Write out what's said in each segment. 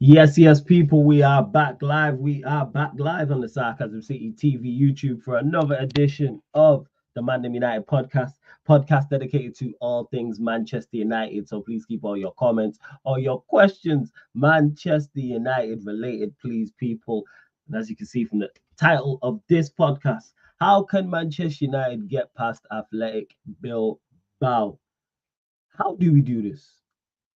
Yes, yes, people, we are back live. We are back live on the Sarcasm City TV YouTube for another edition of the ManDem United podcast dedicated to all things Manchester United. So please keep all your comments, all your questions, Manchester United related, please, people. And as you can see from the title of this podcast, how can Manchester United get past Athletic Bilbao? How do we do this?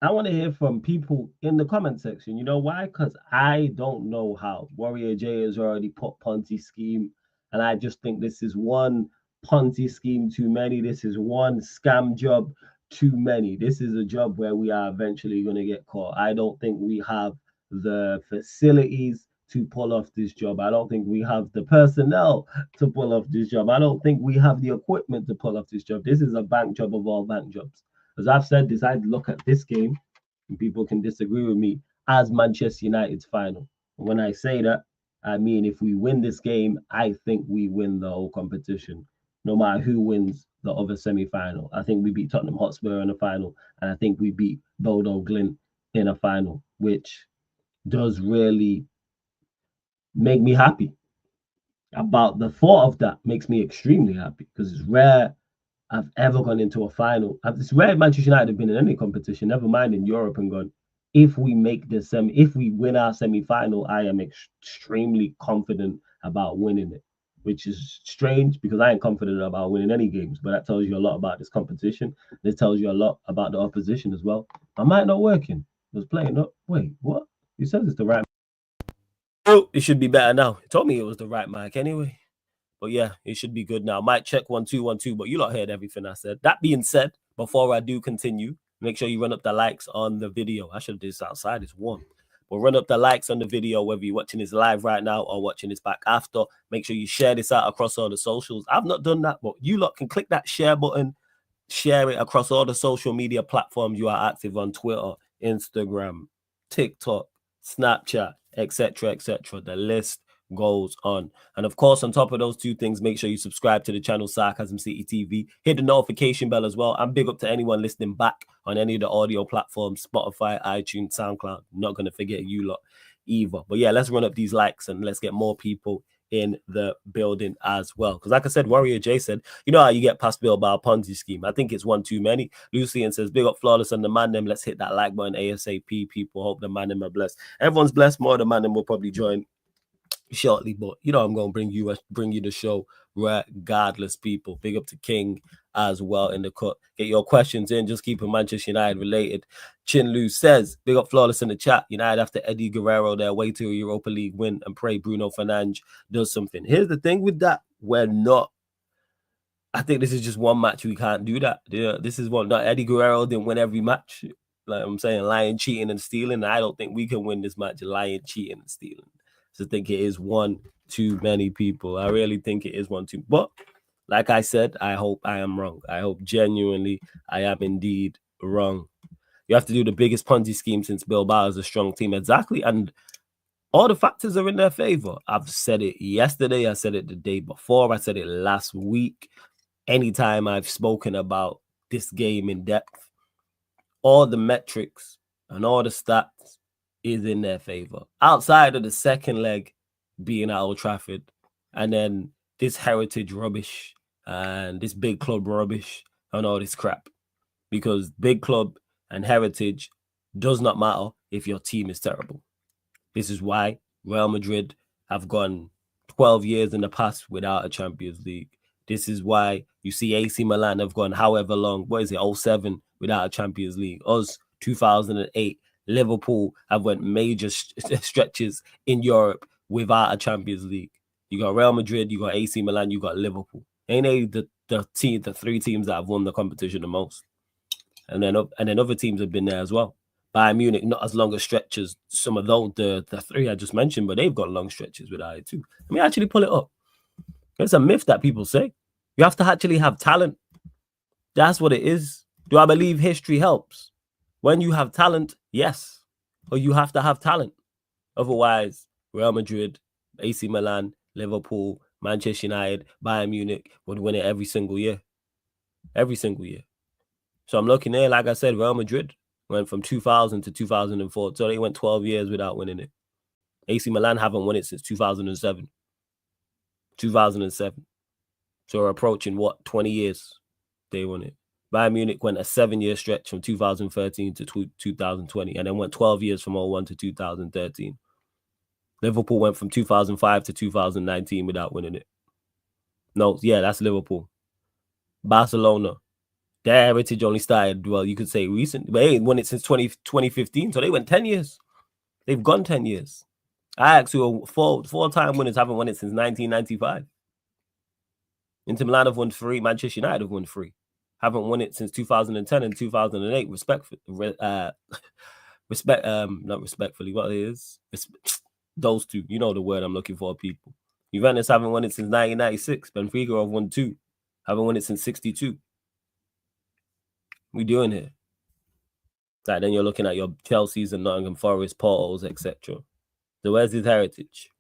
I want to hear from people in the comment section. You know why? Because I don't know how. Warrior J has already put Ponzi scheme, and I just think this is one Ponzi scheme too many. This is one scam job too many. This is a job where we are eventually going to get caught. I don't think we have the facilities to pull off this job. I don't think we have the personnel to pull off this job. I don't think we have the equipment to pull off this job. This is a bank job of all bank jobs. As I've said this, I look at this game, and people can disagree with me, as Manchester United's final. And when I say that, I mean if we win this game, I think we win the whole competition, no matter who wins the other semi-final. I think we beat Tottenham Hotspur in the final, and I think we beat Bodo Glint in a final, which does really make me happy. About the thought of that makes me extremely happy because it's rare I've ever gone into a final. It's rare Manchester United have been in any competition, never mind in Europe, and gone, if we make the if we win our semi-final, I am extremely confident about winning it, which is strange because I ain't confident about winning any games, but that tells you a lot about this competition. This tells you a lot about the opposition as well. My mic not working. It was playing up. Wait, what? You said it's the right. Oh, it should be better now. It told me it was the right mic anyway. But yeah, it should be good now. Might check 1 2 1 2, but you lot heard everything I said. That being said, before I do continue, make sure you run up the likes on the video. I should have did this outside, it's warm. But run up the likes on the video, whether you're watching this live right now or watching this back after. Make sure you share this out across all the socials. I've not done that, but you lot can click that share button, share it across all the social media platforms you are active on: Twitter, Instagram, TikTok, Snapchat, etc., etc. The list goes on. And of course, on top of those two things, make sure you subscribe to the channel Sarcasm City TV. Hit the notification bell as well. And big up to anyone listening back on any of the audio platforms: Spotify, iTunes, SoundCloud. I'm not going to forget you lot either. But yeah, let's run up these likes and let's get more people in the building as well. Because like I said, Warrior J said, you know how you get past Bilbao Ponzi scheme. I think it's one too many. Lucian says, big up Flawless and the ManDem. Let's hit that like button ASAP. People hope the ManDem are blessed. Everyone's blessed. More of the ManDem will probably join shortly, but you know I'm going to bring you the show regardless, people. Big up to King as well in the cut. Get your questions in, just keep it Manchester United related. Chin Lu says, big up Flawless in the chat. United after Eddie Guerrero, their way to a Europa League win, and pray Bruno Fernandes does something. Here's the thing with that, we're not. I think this is just one match. We can't do that. Yeah, this is one. Not Eddie Guerrero didn't win every match. Like I'm saying, lying, cheating, and stealing. I don't think we can win this match lying, cheating, and stealing. I think it is one too many, people. I really think it is one too. But like I said, I hope I am wrong. I hope genuinely I am indeed wrong. You have to do the biggest Ponzi scheme since Bilbao is a strong team. Exactly. And all the factors are in their favor. I've said it yesterday. I said it the day before. I said it last week. Anytime I've spoken about this game in depth, all the metrics and all the stats is in their favor. Outside of the second leg being at Old Trafford, and then this heritage rubbish and this big club rubbish and all this crap. Because big club and heritage does not matter if your team is terrible. This is why Real Madrid have gone 12 years in the past without a Champions League. This is why you see AC Milan have gone however long, what is it, 07 without a Champions League. Us, 2008. Liverpool have went major stretches in Europe without a Champions League. You got Real Madrid, you got AC Milan, you got Liverpool. Ain't they the three teams that have won the competition the most? And then other teams have been there as well. Bayern Munich, not as long a stretch as some of those, the three I just mentioned, but they've got long stretches without it too. Let me actually pull it up. It's a myth that people say. You have to actually have talent. That's what it is. Do I believe history helps? When you have talent, yes. Or you have to have talent. Otherwise, Real Madrid, AC Milan, Liverpool, Manchester United, Bayern Munich would win it every single year. Every single year. So I'm looking there, like I said, Real Madrid Went from 2000 to 2004. So they went 12 years without winning it. AC Milan haven't won it since 2007. 2007. So we're approaching, 20 years they won it. Bayern Munich went a 7-year stretch from 2013 to 2020, and then went 12 years from 01 to 2013. Liverpool went from 2005 to 2019 without winning it. No, yeah, that's Liverpool. Barcelona, their heritage only started, well, you could say recent, but they ain't won it since 2015, so they went 10 years. They've gone 10 years. Ajax, who are four-time winners, haven't won it since 1995. Inter Milan have won 3. Manchester United have won 3. Haven't won it since 2010 and 2008. Not respectfully, what it is. Those two, you know the word I'm looking for, people. Juventus haven't won it since 1996. Benfica have won 2. Haven't won it since 62. We doing here. Like, then you're looking at your Chelsea's and Nottingham Forest, Portos, etc. So where's his heritage?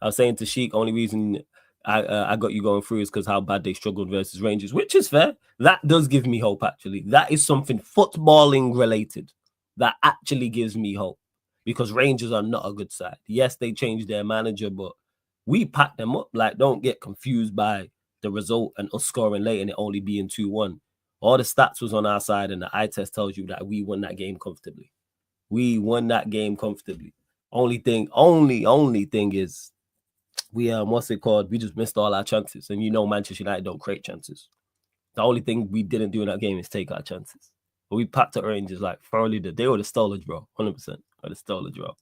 I was saying to Sheik, only reason I got you going through is because how bad they struggled versus Rangers, which is fair. That does give me hope, actually. That is something footballing related that actually gives me hope, because Rangers are not a good side. Yes, they changed their manager, but we packed them up. Like, don't get confused by the result and us scoring late and it only being 2-1. All the stats was on our side, and the eye test tells you that we won that game comfortably. We won that game comfortably. Only thing is, we what's it called? We just missed all our chances, and you know Manchester United don't create chances. The only thing we didn't do in that game is take our chances. But we packed at Rangers like thoroughly. They would have stole a draw, 100%. Would have stole a draw.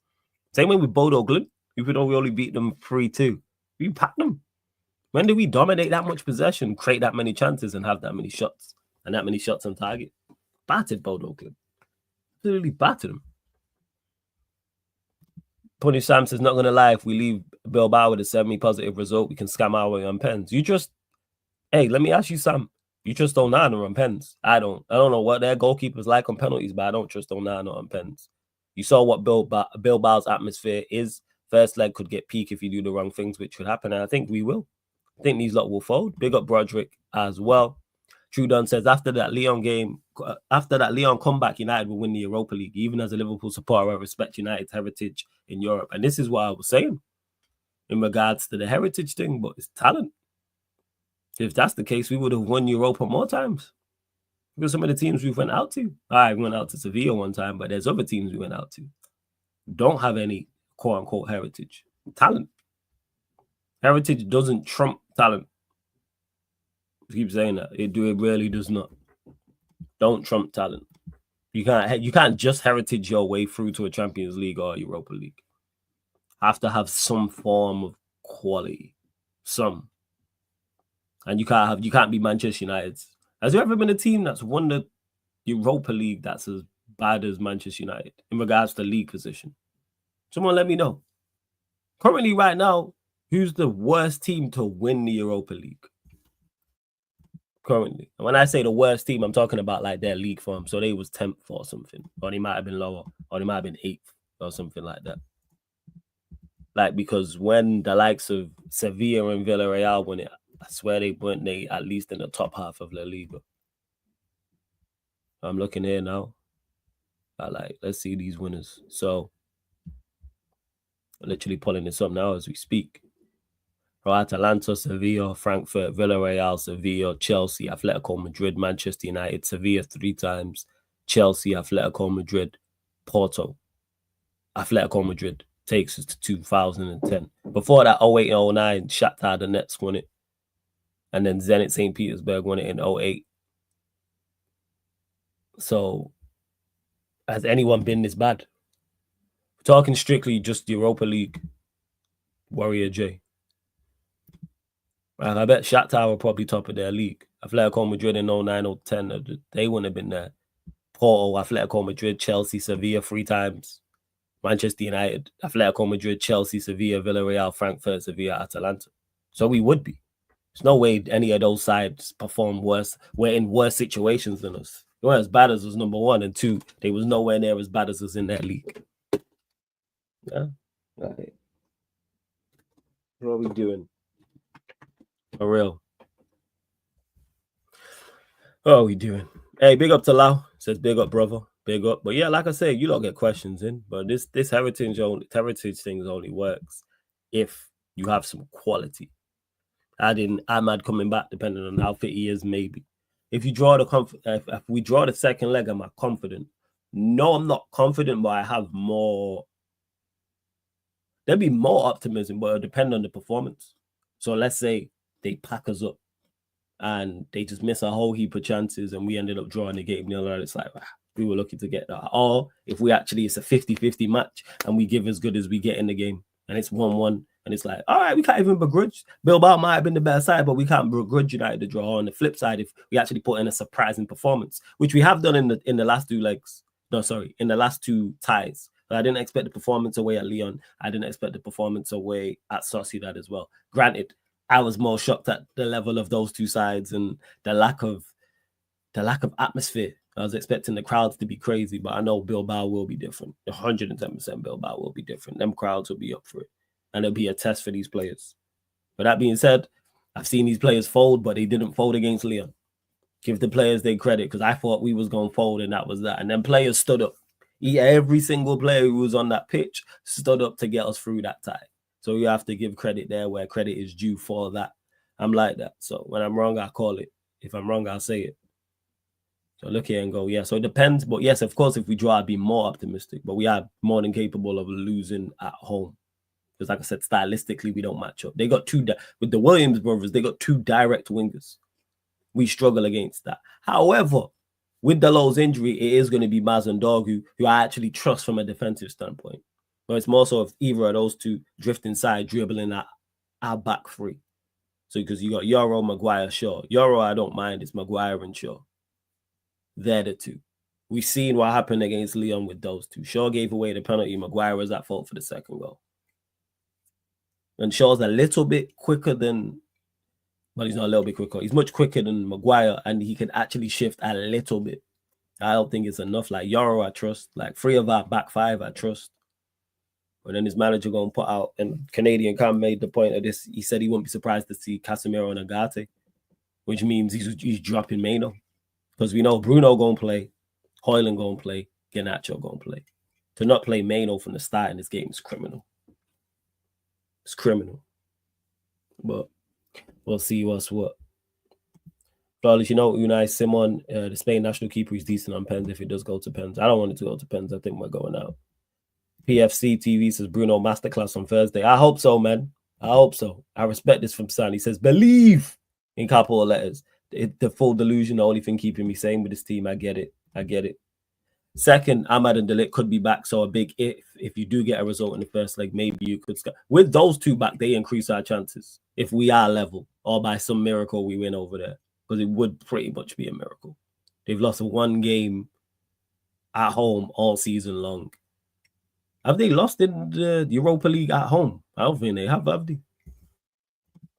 Same way with Bodo Glimt. Even though we only beat them 3-2, we packed them. When did we dominate that much possession, create that many chances, and have that many shots on target? Battered Bodo Glimt. Absolutely battered them. Pony Sam says, not going to lie, if we leave Bilbao with a semi-positive result, we can scam our way on pens. Hey, let me ask you, Sam. You trust Onana on pens? I don't know what their goalkeeper's like on penalties, but I don't trust Onana on pens. You saw what Bilbao's atmosphere is. First leg could get peak if you do the wrong things, which could happen, and I think we will. I think these lot will fold. Big up Broderick as well. Trudon says, after that Leon comeback, United will win the Europa League. Even as a Liverpool supporter, I respect United's heritage in Europe. And this is what I was saying in regards to the heritage thing, but it's talent. If that's the case, we would have won Europa more times. Because some of the teams we went out to. I went out to Sevilla one time, but there's other teams we went out to. Don't have any quote-unquote heritage. Talent. Heritage doesn't trump talent. I keep saying that. It really does not. Don't trump talent. You can't just heritage your way through to a Champions League or a Europa League. Have to have some form of quality. Some. And you can't be Manchester United. Has there ever been a team that's won the Europa League that's as bad as Manchester United in regards to league position? Someone let me know. Currently, right now, who's the worst team to win the Europa League? Currently. And when I say the worst team, I'm talking about like their league form. So they was 10th or something. Or they might have been lower. Or they might have been 8th or something like that. Like, because when the likes of Sevilla and Villarreal won it, I swear they weren't at least in the top half of La Liga. I'm looking here now. Let's see these winners. So, I'm literally pulling this up now as we speak. Atalanta, Sevilla, Frankfurt, Villarreal, Sevilla, Chelsea, Atletico Madrid, Manchester United, Sevilla 3 times, Chelsea, Atletico Madrid, Porto. Atletico Madrid takes us to 2010. Before that, 08-09, Shakhtar Donetsk won it. And then Zenit St. Petersburg won it in 08. So, has anyone been this bad? We're talking strictly just Europa League. Warrior J. And I bet Shakhtar were probably top of their league. Atletico Madrid in 09-10, they wouldn't have been there. Porto, Atletico Madrid, Chelsea, Sevilla 3 times. Manchester United, Atletico Madrid, Chelsea, Sevilla, Villarreal, Frankfurt, Sevilla, Atalanta. So we would be. There's no way any of those sides perform worse. We're in worse situations than us. They weren't as bad as us, number 1. And 2, they was nowhere near as bad as us in their league. Yeah. Right. What are we doing? For real. What are we doing? Hey, big up to Lau. Says big up, brother. Big up. But yeah, like I said, you don't get questions in. But this heritage thing only works if you have some quality. Adding Ahmad coming back, depending on how fit he is, maybe. If you draw if we draw the second leg, am I confident? No, I'm not confident, but I have more. There'll be more optimism, but it'll depend on the performance. So let's say they pack us up and they just miss a whole heap of chances and we ended up drawing the game 0-0. It's like, we were lucky to get that. Or if we actually, it's a 50-50 match and we give as good as we get in the game and it's 1-1 and it's like, all right, we can't even begrudge. Bilbao might have been the better side, but we can't begrudge United to draw. On the flip side, if we actually put in a surprising performance, which we have done in the last two legs. No, sorry, in the last two ties. But I didn't expect the performance away at Lyon. I didn't expect the performance away at Sociedad as well. Granted, I was more shocked at the level of those two sides and the lack of atmosphere. I was expecting the crowds to be crazy, but I know Bilbao will be different. 110% Bilbao will be different. Them crowds will be up for it. And it'll be a test for these players. But that being said, I've seen these players fold, but they didn't fold against Lyon. Give the players their credit, because I thought we was going to fold and that was that. And then players stood up. Every single player who was on that pitch stood up to get us through that tie. So you have to give credit there where credit is due for that. I'm like that. So when I'm wrong, I call it. If I'm wrong, I'll say it. So look here and go, yeah. So it depends. But yes, of course, if we draw, I'd be more optimistic. But we are more than capable of losing at home. Because like I said, stylistically, we don't match up. They got with the Williams brothers, they got two direct wingers. We struggle against that. However, with Dalot's injury, it is going to be Maz and Dorgu, who I actually trust from a defensive standpoint. But it's more so if either of those two drift inside, dribbling at our back three. So because you got Yoro, Maguire, Shaw. Yoro, I don't mind. It's Maguire and Shaw. They're the two. We've seen what happened against Lyon with those two. Shaw gave away the penalty. Maguire was at fault for the second goal. And Shaw's a little bit quicker than, but he's not a little bit quicker. He's much quicker than Maguire, and he can actually shift a little bit. I don't think it's enough. Like Yoro, I trust. Like 3 of our back 5, I trust. And then his manager going to put out, and Canadian Cam made the point of this. He said he wouldn't be surprised to see Casemiro and Agate, which means he's dropping Mano. Because we know Bruno going to play, Højlund going to play, Garnacho going to play. To not play Mano from the start in this game is criminal. It's criminal. But we'll see what's what. Flawless, you know, Unai Simon, the Spain national keeper, is decent on pens if it does go to pens. I don't want it to go to pens. I think we're going out. PFC TV says Bruno masterclass on Thursday. I hope so, man. I hope so. I respect this from San. He says, believe in capital letters. The full delusion, the only thing keeping me sane with this team. I get it. Second, Ahmad and Delit could be back. So a big if you do get a result in the first leg, maybe you could. With those two back, they increase our chances. If we are level or by some miracle we win over there, because it would pretty much be a miracle. They've lost 1 game at home all season long. Have they lost in the Europa League at home? I don't think they have they?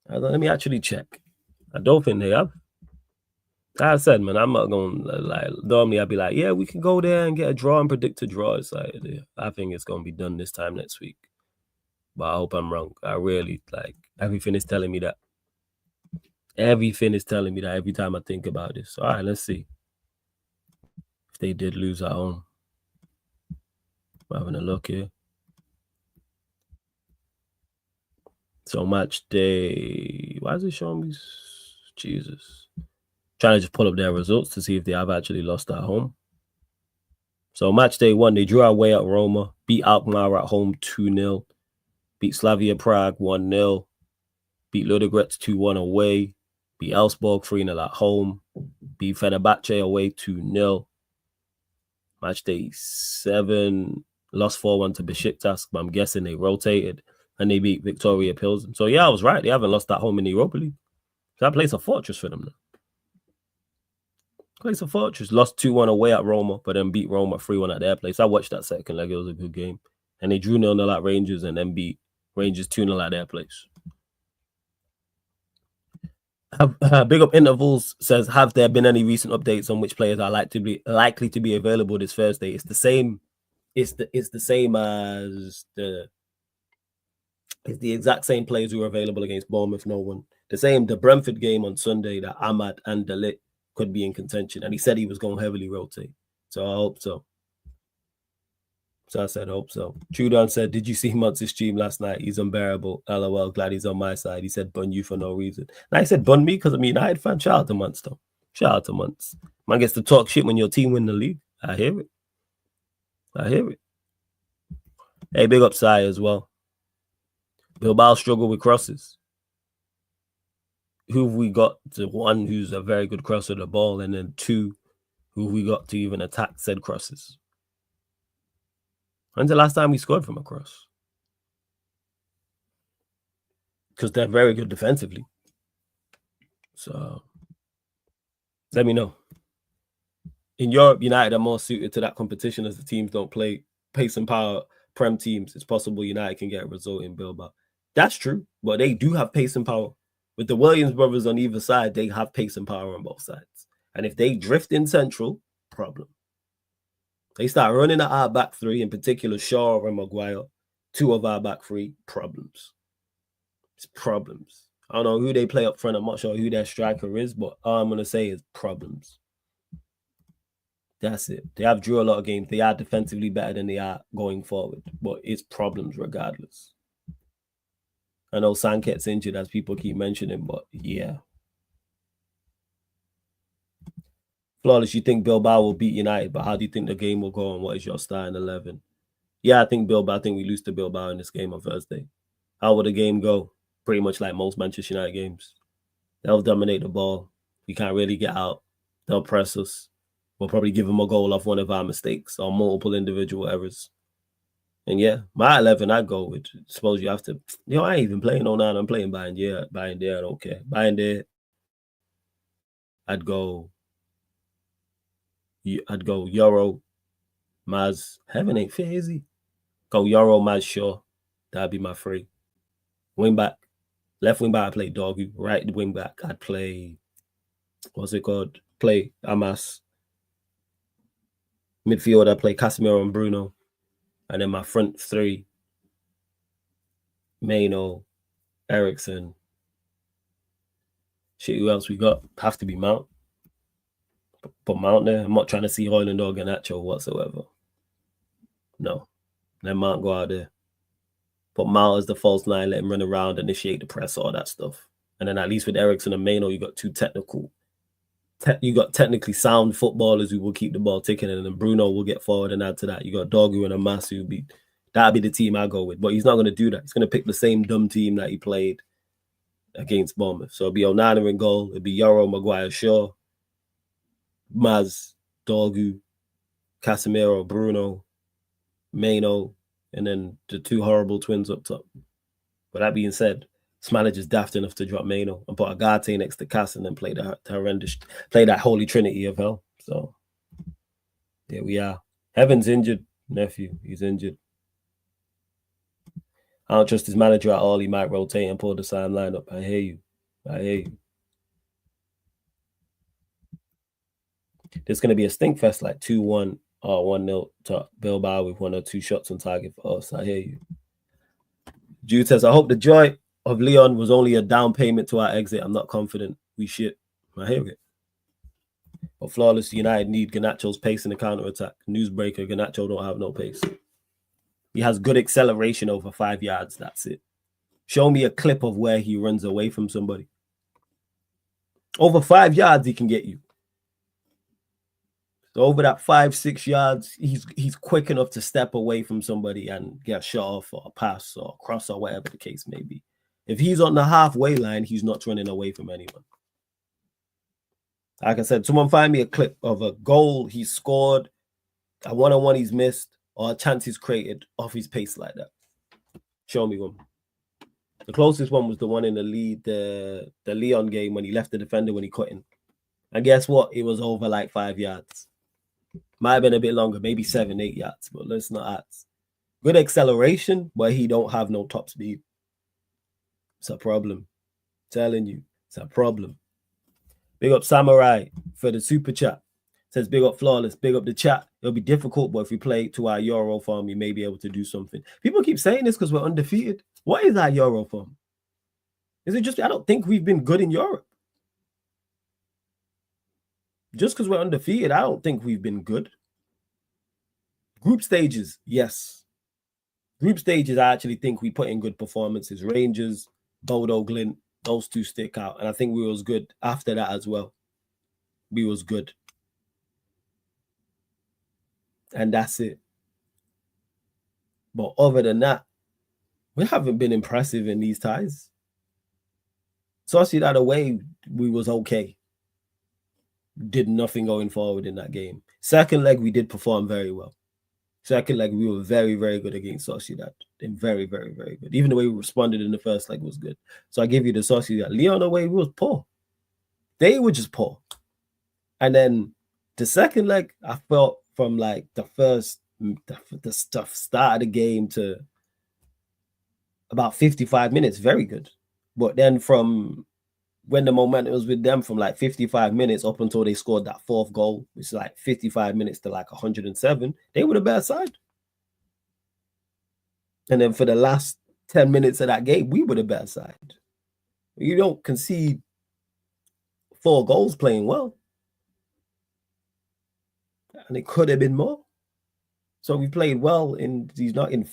Let me actually check. I don't think they have. Like I said, man, I'm not going to like, normally I'd be like, yeah, we can go there and get a draw and predict a draw. It's like, I think it's going to be done this time next week. But I hope I'm wrong. I really, everything is telling me that. Everything is telling me that every time I think about this. All right, let's see. If they did lose at home. I'm having a look here. So match day. Why is it showing me? Jesus. Trying to just pull up their results to see if they have actually lost at home. So match day 1, they drew away at Roma, beat Alkmaar at home 2-0, beat Slavia Prague 1-0, beat Ludogorets 2-1 away, beat Elfsborg 3-0 at home, beat Fenerbahce away 2-0. Match day 7, lost 4-1 to Besiktas, but I'm guessing they rotated, and they beat Victoria Pilsen. So yeah, I was right. They haven't lost at home in the Europa League. So that plays a fortress for them now. Plays a fortress. Lost 2-1 away at Roma, but then beat Roma 3-1 at their place. I watched that second leg. It was a good game. And they drew 0-0 at Rangers and then beat Rangers 2-0 at their place. Big Up Intervals says, have there been any recent updates on which players are likely to be available this Thursday? It's the same. It's the same as it's the exact same players who are available against Bournemouth. No one. The Brentford game on Sunday that Ahmad and Dalit could be in contention, and he said he was going to heavily rotate. So I hope so. So I said, hope so. Trudon said, did you see Muntz's stream last night? He's unbearable. LOL, glad he's on my side. He said, bun you for no reason. And I said, bun me because I'm a United fan. Shout out to Muntz, though. Shout out to Muntz. Man gets to talk shit when your team win the league. I hear it. I hear it. Hey, big up Sai as well. Bilbao struggle with crosses. Who have we got to one who's a very good crosser of the ball, and then two who have we got to even attack said crosses? When's the last time we scored from a cross? Because they're very good defensively. So let me know. In Europe, United are more suited to that competition as the teams don't play pace and power Prem teams. It's possible United can get a result in Bilbao. That's true, but they do have pace and power. With the Williams brothers on either side, they have pace and power on both sides. And if they drift in central, problem. They start running at our back three, in particular Shaw and Maguire, two of our back three, problems. It's problems. I don't know who they play up front. I'm not sure who their striker is, but all I'm going to say is problems. That's it. They have drew a lot of games. They are defensively better than they are going forward, but it's problems regardless. I know Sanket's injured, as people keep mentioning, but yeah. Flawless, you think Bilbao will beat United, but how do you think the game will go and what is your starting 11? Yeah, I think we lose to Bilbao in this game on Thursday. How will the game go? Pretty much like most Manchester United games. They'll dominate the ball. We can't really get out. They'll press us. We'll probably give them a goal off one of our mistakes or multiple individual errors. And yeah, my 11, I'd go with, suppose you have to, I ain't even playing 09, I'm playing Bayern there, I don't care. Bayern there, I'd go Euro, Maz, heaven ain't fair, is he? Go Euro, Maz, Shaw. That'd be my three. Wing back. Left wing back, I'd play Dorgu. Right wing back, I'd play, play Amas. Midfield, I'd play Casemiro and Bruno. And then my front three, Maino, Ericsson. Shit, who else we got? Have to be Mount. Put Mount there. I'm not trying to see Højlund or Garnacho whatsoever. No. Let Mount go out there. Put Mount as the false nine, let him run around, initiate the press, all that stuff. And then at least with Ericsson and Maino, you got two technically sound footballers who will keep the ball ticking, and then Bruno will get forward and add to that. You got Dorgu and Amas who that'd be the team I go with. But he's not going to do that. He's going to pick the same dumb team that he played against Bournemouth. So it'll be Onana in goal. It'll be Euro, Maguire, Shaw, Maz, Dorgu, Casemiro, Bruno, Maino, and then the two horrible twins up top. But that being said, this manager's daft enough to drop Maino and put Agate next to Cass and then play that holy trinity of hell. So there we are. Heaven's injured, nephew. He's injured. I don't trust his manager at all. He might rotate and pull the same lineup. I hear you. There's going to be a stink fest like 2-1 or 1-0 to Bilbao with 1 or 2 shots on target for us. I hear you. Jude says, I hope the joy of Leon was only a down payment to our exit. I'm not confident. We shit. I hear it. But Flawless United need Garnacho's pace in the counter-attack. Newsbreaker, Garnacho don't have no pace. He has good acceleration over 5 yards. That's it. Show me a clip of where he runs away from somebody. Over 5 yards, he can get you. So over that 5-6 yards, he's quick enough to step away from somebody and get a shot off or a pass or a cross or whatever the case may be. If he's on the halfway line, he's not running away from anyone. Like I said, someone find me a clip of a goal he scored, a one-on-one he's missed, or a chance he's created off his pace like that. Show me one. The closest one was the one in the lead, the Leon game when he left the defender when he cut in. And guess what? It was over like 5 yards. Might have been a bit longer, maybe 7-8 yards, but let's not ask. Good acceleration, but he don't have no top speed. It's a problem. I'm telling you, it's a problem. Big up Samurai for the super chat. Says big up Flawless, big up the chat. It'll be difficult, but if we play to our Euro form, we may be able to do something. People keep saying this because we're undefeated. What is our Euro form? Is it just, I don't think we've been good in Europe. Just because we're undefeated, I don't think we've been good. Group stages, yes. Group stages, I actually think we put in good performances. Rangers, Bodo, Glint, those two stick out. And I think we was good after that as well. We was good. And that's it. But other than that, we haven't been impressive in these ties. Sociedad away, we was okay. Did nothing going forward in that game. Second leg, we did perform very well. Second leg, we were very, very good against Sociedad. And very, very, very good. Even the way we responded in the first leg was good. So I give you the Sociedad. Lyon away, we was poor. They were just poor. And then the second leg, I felt from like the start of the game to about 55 minutes, very good. But then from when the momentum was with them from like 55 minutes up until they scored that fourth goal, which is like 55 minutes to like 107, they were the better side. And then for the last 10 minutes of that game, we were the better side. You don't concede 4 goals playing well. And it could have been more. So we played well in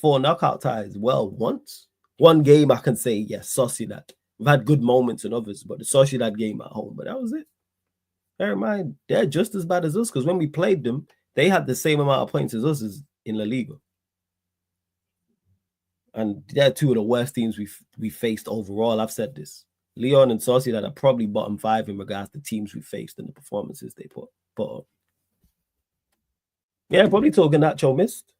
4 knockout ties. Well, once. One game I can say, yes, Sociedad. We've had good moments in others, but the Sociedad game at home, but that was it. Bear in mind, they're just as bad as us because when we played them, they had the same amount of points as us as in La Liga. And they're 2 of the worst teams we faced overall. I've said this. Lyon and Sociedad are probably bottom 5 in regards to teams we faced and the performances they put up. Yeah, probably till Garnacho missed.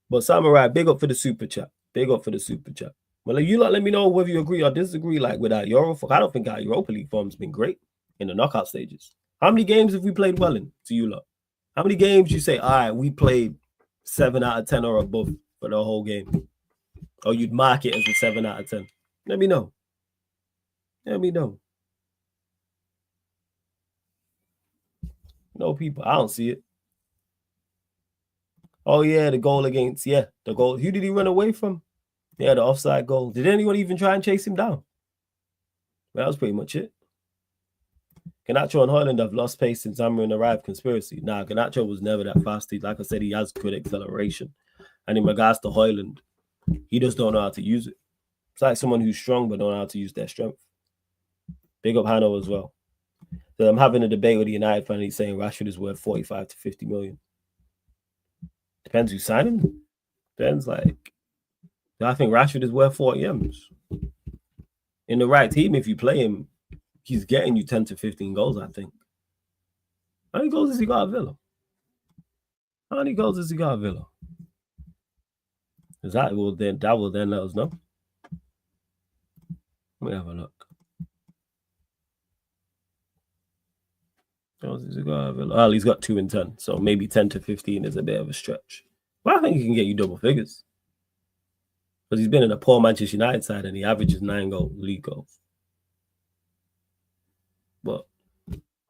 But Samurai, big up for the super chat. Big up for the super chat. Well, you lot let me know whether you agree or disagree. Like with our I don't think our Europa League form's been great in the knockout stages. How many games have we played well in to you lot? How many games you say, all right, we played 7 out of 10 or above for the whole game? Or you'd mark it as a 7 out of 10? Let me know. Let me know. No people. I don't see it. Oh, yeah, the goal against, the goal. Who did he run away from? Yeah, the offside goal. Did anyone even try and chase him down? Well, that was pretty much it. Garnacho and Haaland have lost pace since Amorim arrived. Conspiracy. Nah, Garnacho was never that fast. Like I said, he has good acceleration. And in regards to Haaland, he just don't know how to use it. It's like someone who's strong but don't know how to use their strength. Big up Hano as well. So I'm having a debate with the United fan. He's saying Rashford is worth 45 to 50 million. Depends who's signing him. Depends, like, I think Rashford is worth 40 M's. In the right team, if you play him, he's getting you 10 to 15 goals, I think. How many goals has he got at Villa? How many goals has he got at Villa? That will then let us know. Let me have a look. Well, he's got 2 in 10, so maybe 10 to 15 is a bit of a stretch. But I think he can get you double figures. Because he's been in a poor Manchester United side and he averages 9 league goals. But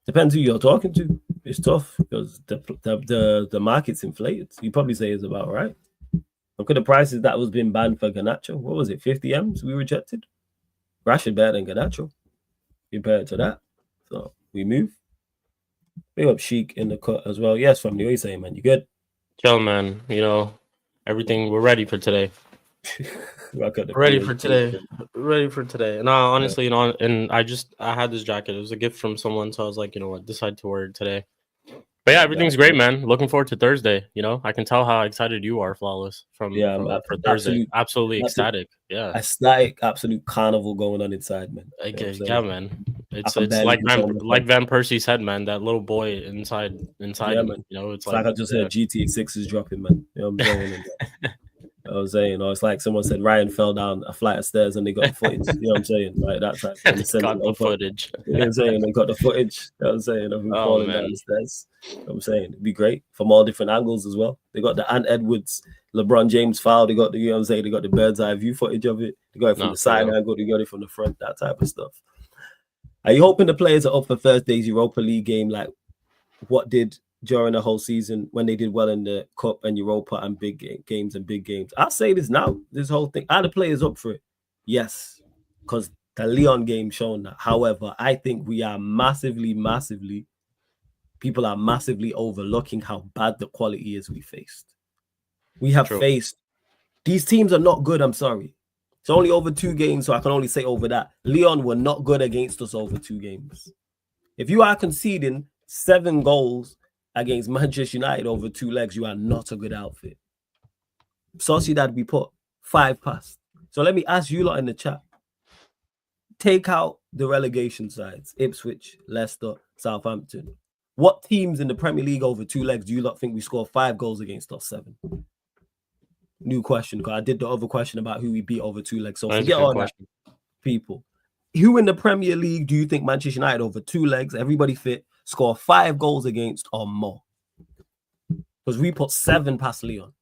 depends who you're talking to. It's tough because the market's inflated. You probably say it's about right. Look at the prices that was being banned for Garnacho. What was it? 50 M's we rejected? Rashford better than Garnacho compared to that. So we move. Big up Sheik in the cut as well. Yes, from the way saying, man, you good? Chill, man. You know, everything. We're ready for today. Ready for today. No, honestly, you know, and I had this jacket. It was a gift from someone, so I was like, you know what, decide to wear it today. But yeah, everything's great, man. Looking forward to Thursday. You know, I can tell how excited you are, Flawless, for Thursday. Absolutely ecstatic. Yeah, ecstatic, absolute carnival going on inside, man. Yeah, man. It's like Van Persie said, man. That little boy inside him. You know, it's like I just heard GTA 6 is dropping, man. You know what I'm saying? I was saying, it's like someone said Ryan fell down a flight of stairs and they got the footage. You know what I'm saying? Like that type. They got the footage. You know what I'm saying? They got the footage. You know what I'm saying? Of him falling down the stairs. You know what I'm saying? It'd be great from all different angles as well. They got the Ant Edwards, LeBron James foul. They got the, you know what I'm saying? They got the bird's eye view footage of it. They got it from the side angle. They got it from the front. That type of stuff. Are you hoping the players are up for Thursday's Europa League game? Like what did during the whole season when they did well in the Cup and Europa and big games? I'll say this now, this whole thing, are the players up for it? Yes, because the Lyon game shown that. However, I think we are people are massively overlooking how bad the quality is we faced. We have faced these teams are not good. I'm sorry. It's only over 2 games, so I can only say over that. Lyon were not good against us over 2 games. If you are conceding 7 goals against Manchester United over 2 legs, you are not a good outfit. Sociedad, we put 5 past. So let me ask you lot in the chat. Take out the relegation sides, Ipswich, Leicester, Southampton. What teams in the Premier League over 2 legs do you lot think we score 5 goals against us 7? New question, because I did the other question about who we beat over 2 legs. So forget all that, people. Who in the Premier League do you think Manchester United over 2 legs, everybody fit, score 5 goals against or more? Because we put 7 past Lyon.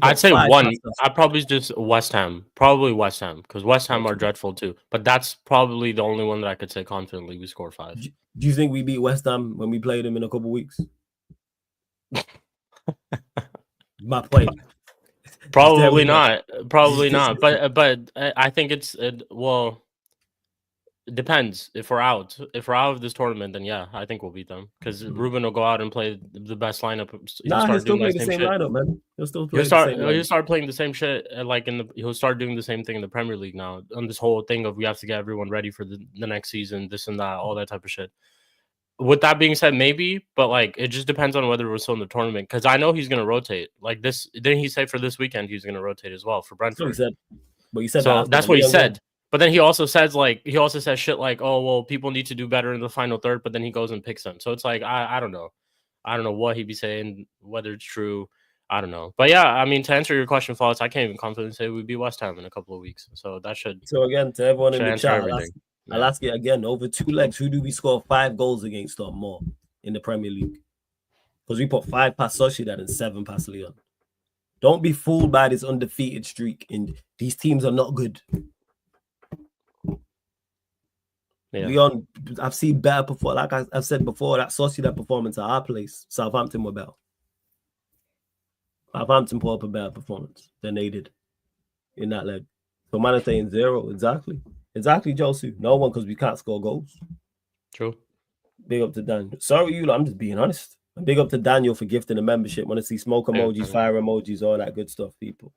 I'd say 1. I'd probably just West Ham. Probably West Ham, because West Ham are dreadful too. But that's probably the only one that I could say confidently we score 5. Do you think we beat West Ham when we played them in a couple of weeks? My point. Probably not. Probably not. But I think it's well. It depends. If we're out of this tournament, then yeah, I think we'll beat them because Ruben will go out and play the best lineup. He'll still play the same lineup, man. He'll start playing the same shit. He'll start doing the same thing in the Premier League now. On this whole thing of we have to get everyone ready for the next season, this and that, all that type of shit. With that being said, maybe, but like it just depends on whether we're still in the tournament. Because I know he's gonna rotate. Like this, didn't he say for this weekend he's gonna rotate as well for Brentford? He said so that's what he said. But then he also says shit like, oh well, people need to do better in the final third. But then he goes and picks them. So it's like I don't know, what he'd be saying, whether it's true. I don't know. But yeah, I mean, to answer your question, Flawless, I can't even confidently say we'd be West Ham in a couple of weeks. So that should. So again, to everyone in the chat, I'll ask it again. Over 2 legs, who do we score 5 goals against or more in the Premier League? Because we put 5 past Sociedad and 7 past Lyon. Don't be fooled by this undefeated streak. And these teams are not good. Yeah. Lyon, I've seen better before. Like I've said before, that Sociedad performance at our place, Southampton were better. Southampton put up a better performance than they did in that leg. So man is saying 0. Exactly, Josu. No one, because we can't score goals. True. Big up to Dan. Sorry, I'm just being honest. And big up to Daniel for gifting a membership. Want to see smoke emojis, fire emojis, all that good stuff, people.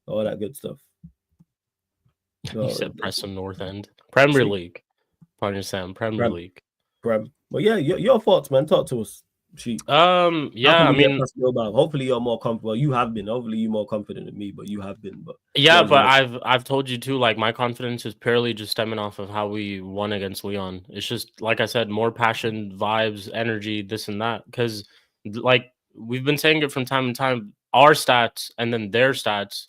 All that good stuff. You said Preston North End. Premier League. Partner Sam, Premier League. Well, yeah, your thoughts, man. Talk to us. Yeah, I mean, hopefully you're more comfortable. You have been. Hopefully you're more confident than me, but you have been. But yeah, but I've told you too. Like my confidence is purely just stemming off of how we won against Lyon. It's just like I said, more passion, vibes, energy, this and that. Because like we've been saying it from time to time, our stats and then their stats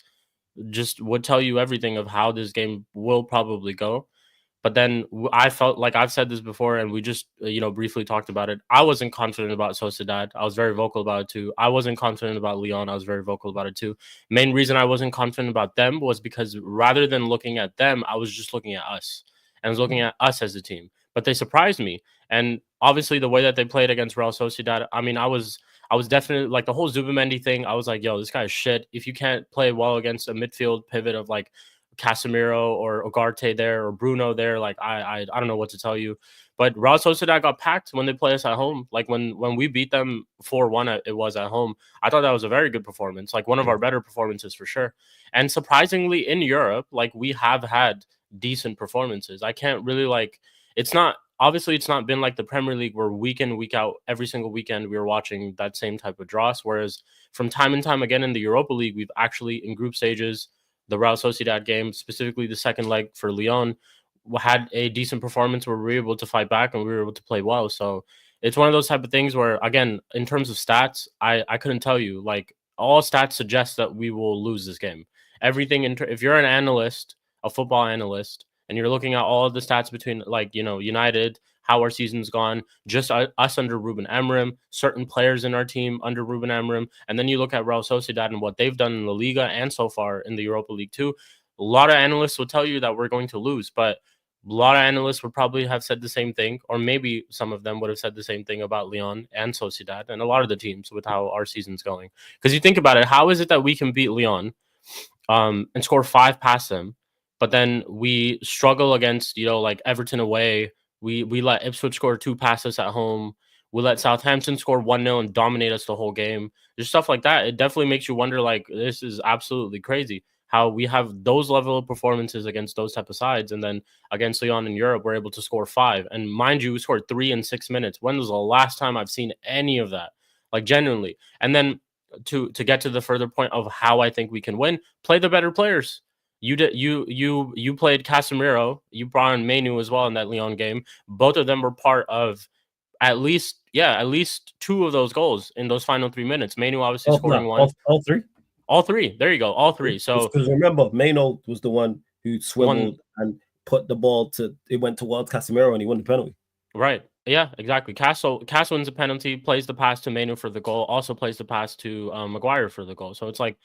just would tell you everything of how this game will probably go. But then I felt like I've said this before, and we just, briefly talked about it. I wasn't confident about Sociedad. I was very vocal about it too. I wasn't confident about Lyon. I was very vocal about it too. Main reason I wasn't confident about them was because rather than looking at them, I was just looking at us. And I was looking at us as a team. But they surprised me. And obviously the way that they played against Real Sociedad, I mean, I was definitely, like, the whole Zubimendi thing, I was like, yo, this guy is shit. If you can't play well against a midfield pivot of, like, Casemiro or Ugarte there or Bruno there, like I don't know what to tell you. But Real Sociedad got packed when they play us at home. Like when we beat them 4-1, it was at home. I thought that was a very good performance, like one of our better performances for sure. And surprisingly, in Europe, like we have had decent performances. I can't really it's not been like the Premier League where week in, week out, every single weekend we were watching that same type of dross. Whereas from time and time again in the Europa League, we've actually in group stages, the Real Sociedad game, specifically the second leg for Lyon, had a decent performance where we were able to fight back and we were able to play well. So it's one of those type of things where, again, in terms of stats, I couldn't tell you. Like, all stats suggest that we will lose this game. Everything, if you're an analyst, a football analyst, and you're looking at all of the stats between, United, how our season's gone, just us under Ruben Amorim, certain players in our team under Ruben Amorim, and then you look at Real Sociedad and what they've done in La Liga and so far in the Europa League too. A lot of analysts will tell you that we're going to lose, but a lot of analysts would probably have said the same thing, or maybe some of them would have said the same thing about Lyon and Sociedad and a lot of the teams with how our season's going. Because you think about it, how is it that we can beat Lyon and score 5 past them, but then we struggle against, like Everton away? We let Ipswich score 2 passes at home. We let Southampton score 1-0 and dominate us the whole game. There's stuff like that. It definitely makes you wonder, like, this is absolutely crazy how we have those level of performances against those type of sides. And then against Lyon in Europe, we're able to score 5. And mind you, we scored 3 in 6 minutes. When was the last time I've seen any of that? Like, genuinely. And then to get to the further point of how I think we can win, play the better players. You played Casemiro. You brought in Mainu as well in that Lyon game. Both of them were part of at least 2 of those goals in those final 3 minutes. Mainu obviously scoring one. All 3. All 3. There you go. All 3. So because remember, Mainu was the one who swiveled and put the ball it went towards Casemiro and he won the penalty. Right. Yeah, exactly. Cass wins a penalty, plays the pass to Mainu for the goal, also plays the pass to Maguire for the goal. So it's like,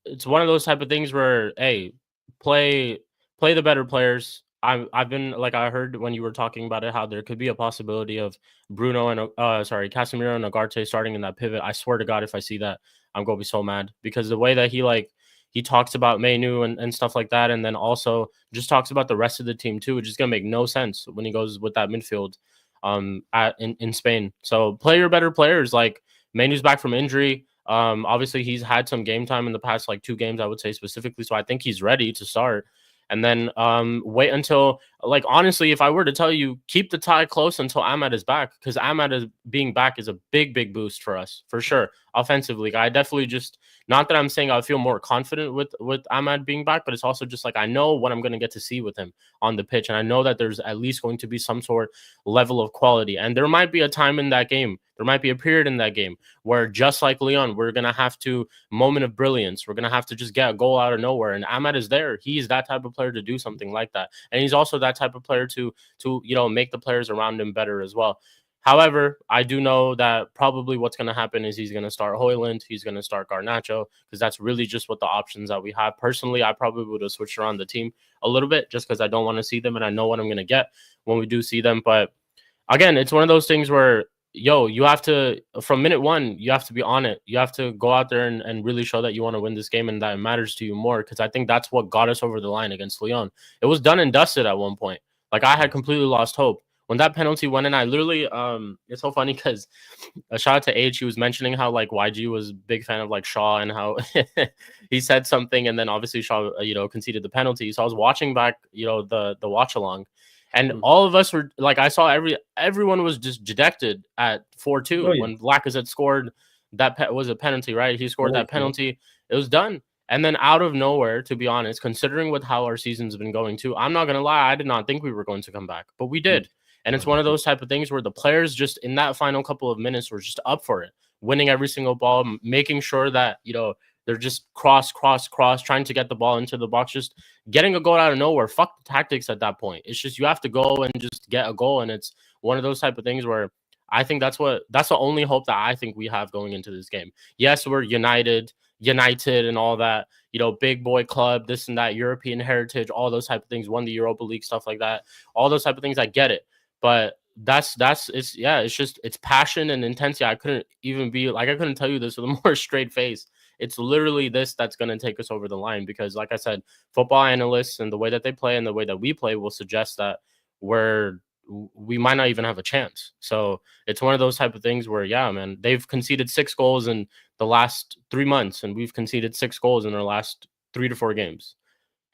it's one of those type of things where, hey, play the better players. I've been, like, I heard when you were talking about it, how there could be a possibility of Casemiro and Ugarte starting in that pivot. I swear to God, if I see that, I'm gonna be so mad, because the way that he talks about Mainu and stuff like that, and then also just talks about the rest of the team too, which is gonna make no sense when he goes with that midfield in Spain. So play your better players. Like, Mainu's back from injury. Obviously he's had some game time in the past, like 2 games, I would say specifically. So I think he's ready to start. And then wait until, like, honestly, if I were to tell you, keep the tie close until Ahmad is back, because Ahmad is being back is a big boost for us, for sure. Offensively, I definitely just, not that I'm saying I feel more confident with Ahmad being back, but it's also just like, I know what I'm going to get to see with him on the pitch. And I know that there's at least going to be some sort of level of quality. And there might be a time in that game, there might be a period in that game where, just like Lyon, we're going to have to, moment of brilliance, we're going to have to just get a goal out of nowhere. And Ahmad is there. He's that type of player to do something like that. And he's also that type of player to make the players around him better as well. However, I do know that probably what's going to happen is he's going to start Højlund, he's going to start Garnacho, because that's really just what the options that we have. Personally, I probably would have switched around the team a little bit, just because I don't want to see them and I know what I'm going to get when we do see them. But again, it's one of those things where, you have to, from minute 1, you have to be on it. You have to go out there and really show that you want to win this game and that it matters to you more, because I think that's what got us over the line against Lyon. It was done and dusted at one point. Like, I had completely lost hope. When that penalty went in, I literally, it's so funny because a shout out to H, he was mentioning how, like, YG was a big fan of, like, Shaw, and how he said something, and then obviously Shaw, conceded the penalty. So I was watching back, the watch along, and all of us were like, I saw everyone was just dejected at 4-2 when Lacazette scored that was a penalty, right? He scored that penalty. It was done. And then out of nowhere, to be honest, considering with how our season's been going too, I'm not going to lie, I did not think we were going to come back, but we did. And it's one of those type of things where the players just in that final couple of minutes were just up for it, winning every single ball, making sure that, they're just cross, trying to get the ball into the box, just getting a goal out of nowhere. Fuck the tactics at that point. It's just, you have to go and just get a goal. And it's one of those type of things where I think that's the only hope that I think we have going into this game. Yes, we're united and all that, big boy club, this and that, European heritage, all those type of things, won the Europa League, stuff like that, all those type of things. I get it. But it's passion and intensity. I couldn't tell you this with a more straight face. It's literally this that's going to take us over the line, because, like I said, football analysts and the way that they play and the way that we play will suggest that we might not even have a chance. So it's one of those type of things where, yeah, man, they've conceded 6 goals in the last 3 months, and we've conceded 6 goals in our last 3 to 4 games.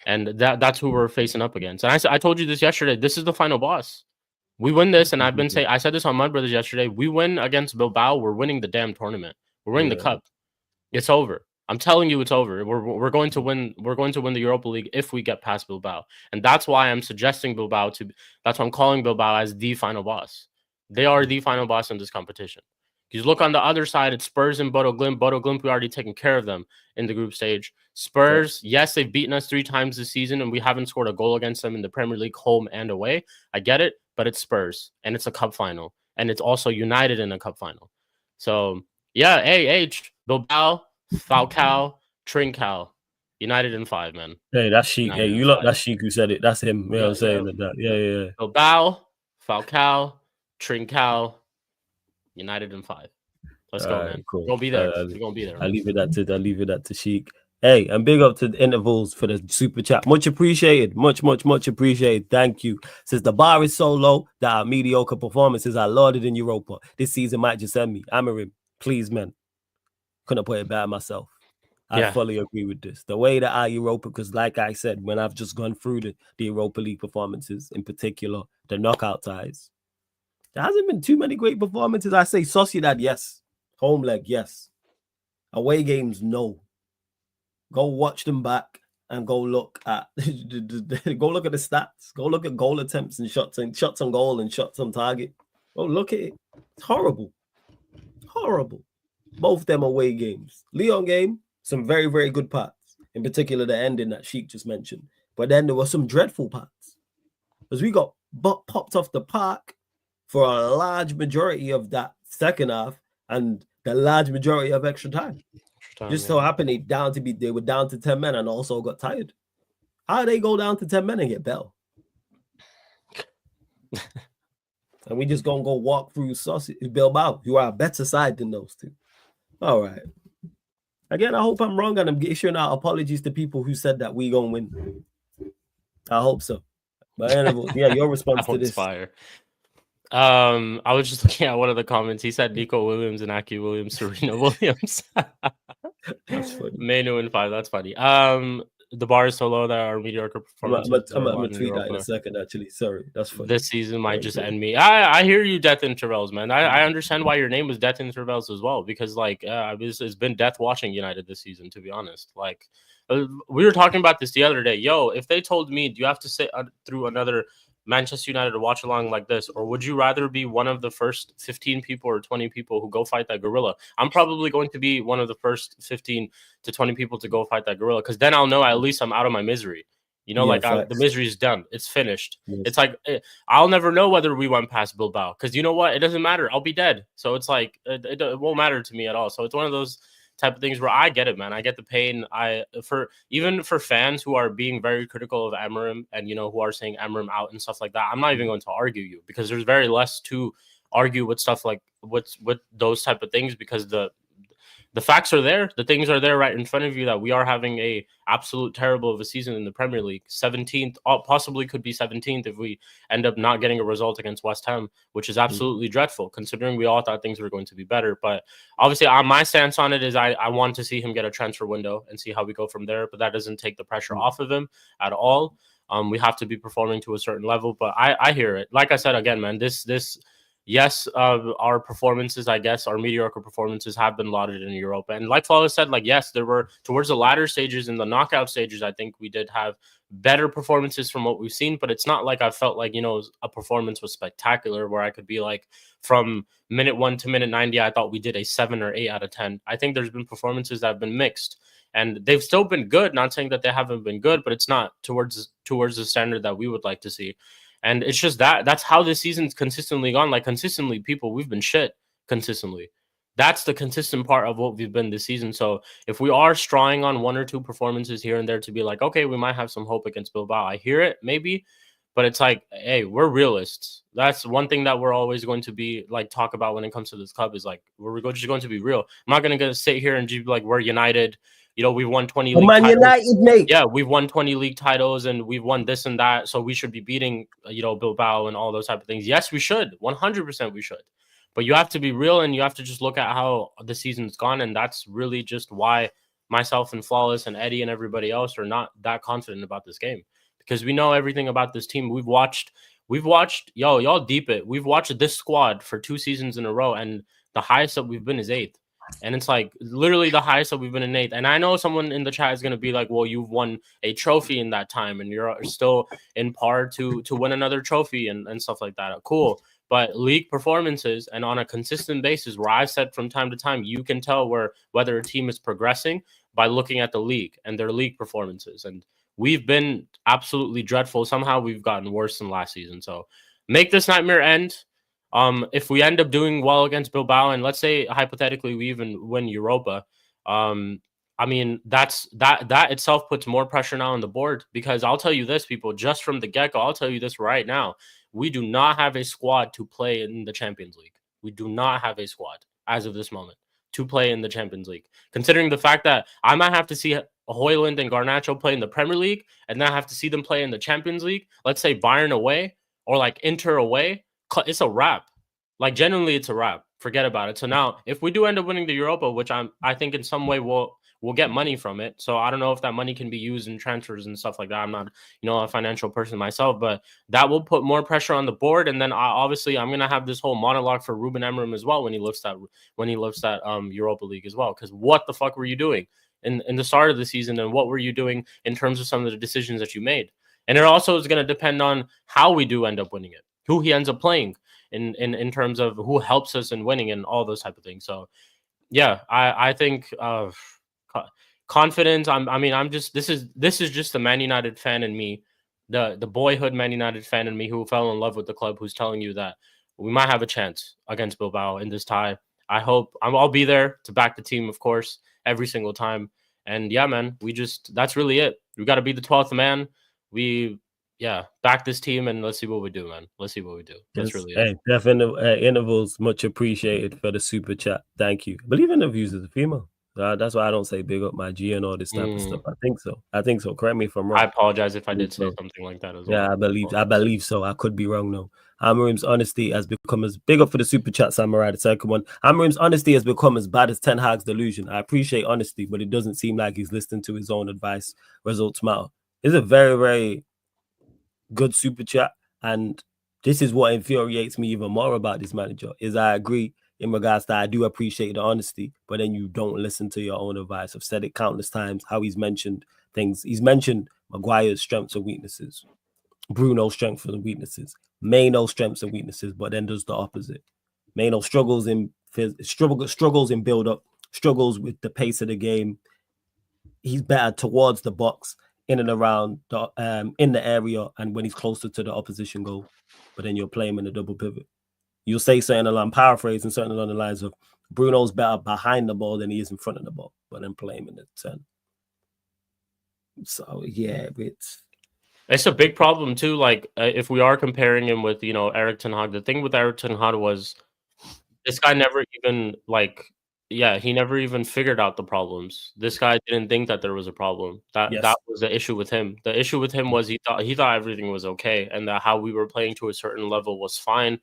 And that's who we're facing up against. And I told you this yesterday. This is the final boss. We win this, and I said this on Mud Brothers yesterday. We win against Bilbao, we're winning the damn tournament. We're winning the cup. It's over. I'm telling you, it's over. We're going to win. We're going to win the Europa League if we get past Bilbao, and that's why I'm suggesting Bilbao to. That's why I'm calling Bilbao as the final boss. They are the final boss in this competition. Because look on the other side, it's Spurs and Bodo Glimt. Bodo Glimt, we already taken care of them in the group stage. Spurs, yes, they've beaten us 3 times this season, and we haven't scored a goal against them in the Premier League, home and away. I get it, but it's Spurs, and it's a cup final, and it's also United in a cup final. So, yeah, AH, Bilbao, Falcao, Trincao, United in 5, man. Hey, that's Sheik. Hey, you look, that's Sheik who said it. That's him. You know what I'm saying? That. Yeah. Bilbao, Falcao, Trincao, United in 5. Let's go, man. Cool. We're gonna be there. We're gonna be there. I leave it that to Sheik. Hey, and big up to the intervals for the super chat. Much appreciated. Much appreciated. Thank you. Says the bar is so low that our mediocre performances are lauded in Europa. This season might just end me. Amorim, please, man. Couldn't put it better myself. I fully agree with this. The way that our Europa, because like I said, when I've just gone through the Europa League performances, in particular, the knockout ties, there hasn't been too many great performances. I say Sociedad, yes. Home leg, yes. Away games, no. Go watch them back and go look at the stats. Go look at goal attempts and shots on goal and shots on target. Go look at it. It's horrible. Horrible. Both of them away games. Lyon game, some very, very good parts. In particular, the ending that Sheik just mentioned. But then there were some dreadful parts. Because we got popped off the park for a large majority of that second half and the large majority of extra time. Just so happened they were down to 10 men and also got tired. How do they go down to 10 men and get Bell? And we just gonna go walk through Bilbao, who are a better side than those two. All right. Again, I hope I'm wrong and I'm issuing out apologies to people who said that we gonna win. I hope so. But anyway, yeah, your response to this. Fire. I was just looking at one of the comments. He said Nico Williams and Aki Williams, Serena Williams. That's funny. Manu in 5. That's funny. The bar is so low that our mediocre performance. I'm gonna tweet that in a second. Actually, sorry, that's funny. This season might just end me. I hear you, Death Intervals, man. I understand why your name was Death Intervals as well, because like it's been death watching United this season. To be honest, like we were talking about this the other day. Yo, if they told me, do you have to sit through another Manchester United to watch along like this, or would you rather be one of the first 15 people or 20 people who go fight that gorilla? I'm probably going to be one of the first 15 to 20 people to go fight that gorilla, because then I'll know at least I'm out of my misery. You know, the misery is done. It's finished. Yes. It's like I'll never know whether we went past Bilbao, because you know what? It doesn't matter. I'll be dead. So it's like it won't matter to me at all. So it's one of those type of things where I get it, man. I get the pain. Even for fans who are being very critical of Amorim and, you know, who are saying Amorim out and stuff like that, I'm not even going to argue you, because there's very less to argue with stuff like with those type of things, because the facts are there. The things are there right in front of you, that we are having a absolute terrible of a season in the Premier League. 17th, possibly could be 17th if we end up not getting a result against West Ham, which is absolutely dreadful, considering we all thought things were going to be better. But obviously, my stance on it is I want to see him get a transfer window and see how we go from there. But that doesn't take the pressure off of him at all. We have to be performing to a certain level. But I hear it. Like I said, again, man, yes, our performances, I guess, our mediocre performances have been lauded in Europa. And like Flawless said, like, yes, there were towards the latter stages, in the knockout stages, I think we did have better performances from what we've seen. But it's not like I felt like, you know, a performance was spectacular where I could be like, from minute 1 to minute 90, I thought we did a 7 or 8 out of 10. I think there's been performances that have been mixed. And they've still been good. Not saying that they haven't been good, but it's not towards the standard that we would like to see. And it's just that's how this season's consistently gone. Like, consistently, people, we've been shit consistently. That's the consistent part of what we've been this season. So if we are strawing on 1 or 2 performances here and there to be like, okay, we might have some hope against Bilbao, I hear it, maybe. But it's like, hey, we're realists. That's one thing that we're always going to be like talk about when it comes to this club, is like, we're just going to be real. I'm not going to sit here and just be like, we're United. You know, we've won 20 league titles. United, mate. Yeah, we've won 20 league titles and we've won this and that. So we should be beating, you know, Bilbao and all those type of things. Yes, we should. 100% we should. But you have to be real, and you have to just look at how the season's gone. And that's really just why myself and Flawless and Eddie and everybody else are not that confident about this game, because we know everything about this team. We've watched, y'all deep it. We've watched this squad for 2 seasons in a row, and the highest that we've been is 8th. And it's like literally the highest that we've been in 8th. And I know someone in the chat is going to be like, well, you've won a trophy in that time and you're still in par to win another trophy and stuff like that. Cool. But league performances, and on a consistent basis, where I've said from time to time, you can tell whether a team is progressing by looking at the league and their league performances. And we've been absolutely dreadful. Somehow we've gotten worse than last season. So make this nightmare end. If we end up doing well against Bilbao, and let's say hypothetically we even win Europa, I mean, that itself puts more pressure now on the board, because I'll tell you this, people, just from the get-go, I'll tell you this right now, we do not have a squad to play in the Champions League. We do not have a squad as of this moment to play in the Champions League, considering the fact that I might have to see Højlund and Garnacho play in the Premier League, and then I have to see them play in the Champions League, let's say Bayern away or like Inter away, it's a wrap. Like genuinely, it's a wrap. Forget about it. So now, if we do end up winning the Europa, which I think in some way we'll get money from it. So I don't know if that money can be used in transfers and stuff like that. I'm not, a financial person myself, but that will put more pressure on the board. And then obviously I'm gonna have this whole monologue for Ruben Amorim as well when he looks at Europa League as well. Because what the fuck were you doing in the start of the season, and what were you doing in terms of some of the decisions that you made? And it also is going to depend on how we do end up winning it, who he ends up playing in terms of who helps us in winning and all those type of things. So yeah, I think confidence. This is just the Man United fan in me, the boyhood Man United fan in me who fell in love with the club, who's telling you that we might have a chance against Bilbao in this tie. I hope I'll be there to back the team, of course, every single time. And yeah, man, that's really it. We got to be the 12th man. Back this team and let's see what we do, man. Let's see what we do. That's really it. Definitely intervals, much appreciated for the super chat. Thank you. I believe interviews is a female. That's why I don't say big up my G and all this type of stuff. I think so. Correct me if I'm wrong. I apologize if I did say something like that as well. Yeah, I believe so. I could be wrong though. Amorim's honesty has become as big up for the super chat, Samurai, the second one. Amorim's honesty has become as bad as Ten Hag's delusion. I appreciate honesty, but it doesn't seem like he's listening to his own advice. Results matter. It's a very, very good super chat, and this is what infuriates me even more about this manager. Is I agree in regards to I do appreciate the honesty, but then you don't listen to your own advice. I've said it countless times how he's mentioned things. He's mentioned Maguire's strengths and weaknesses, Bruno's strengths and weaknesses, Maino's strengths and weaknesses, but then does the opposite. Maino struggles in build up, struggles with the pace of the game. He's better towards the box, in and around in the area, and when he's closer to the opposition goal. But then you'll play him in a double pivot. You'll say something along, paraphrasing something along the lines of Bruno's better behind the ball than he is in front of the ball, but then play him in the 10. So yeah, it's a big problem too. Like if we are comparing him with Erik ten Hag, the thing with Erik ten Hag was this guy never even he never even figured out the problems. This guy didn't think that there was a problem. That was the issue with him. The issue with him was he thought everything was okay, and that how we were playing to a certain level was fine.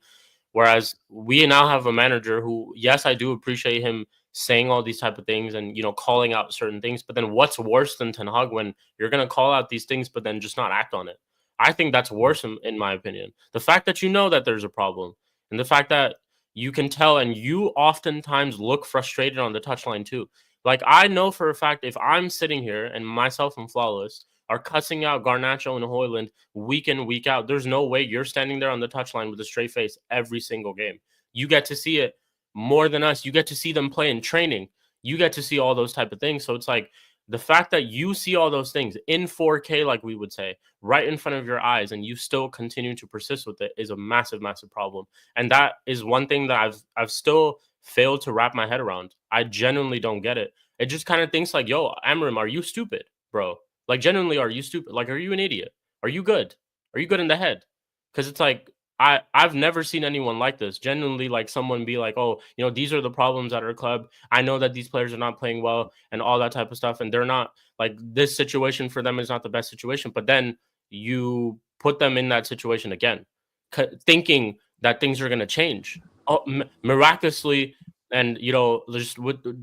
Whereas we now have a manager who, yes, I do appreciate him saying all these type of things and calling out certain things. But then what's worse than Ten Hag when you're gonna call out these things but then just not act on it? I think that's worse in my opinion. The fact that you know that there's a problem, and the fact that you can tell, and you oftentimes look frustrated on the touchline too. Like I know for a fact, if I'm sitting here and myself and Flawless are cussing out Garnacho and Højlund week in, week out, there's no way you're standing there on the touchline with a straight face every single game. You get to see it more than us. You get to see them play in training. You get to see all those type of things. So it's like the fact that you see all those things in 4K, like we would say, right in front of your eyes, and you still continue to persist with it is a massive, massive problem. And that is one thing that I've still failed to wrap my head around. I genuinely don't get it. It just kind of thinks like, yo, Amorim, are you stupid, bro? Like, genuinely, are you stupid? Like, are you an idiot? Are you good? Are you good in the head? Because it's like, I've never seen anyone like this. Genuinely, like someone be like, oh, these are the problems at our club. I know that these players are not playing well and all that type of stuff. And they're not like, this situation for them is not the best situation. But then you put them in that situation again, thinking that things are going to change miraculously. And,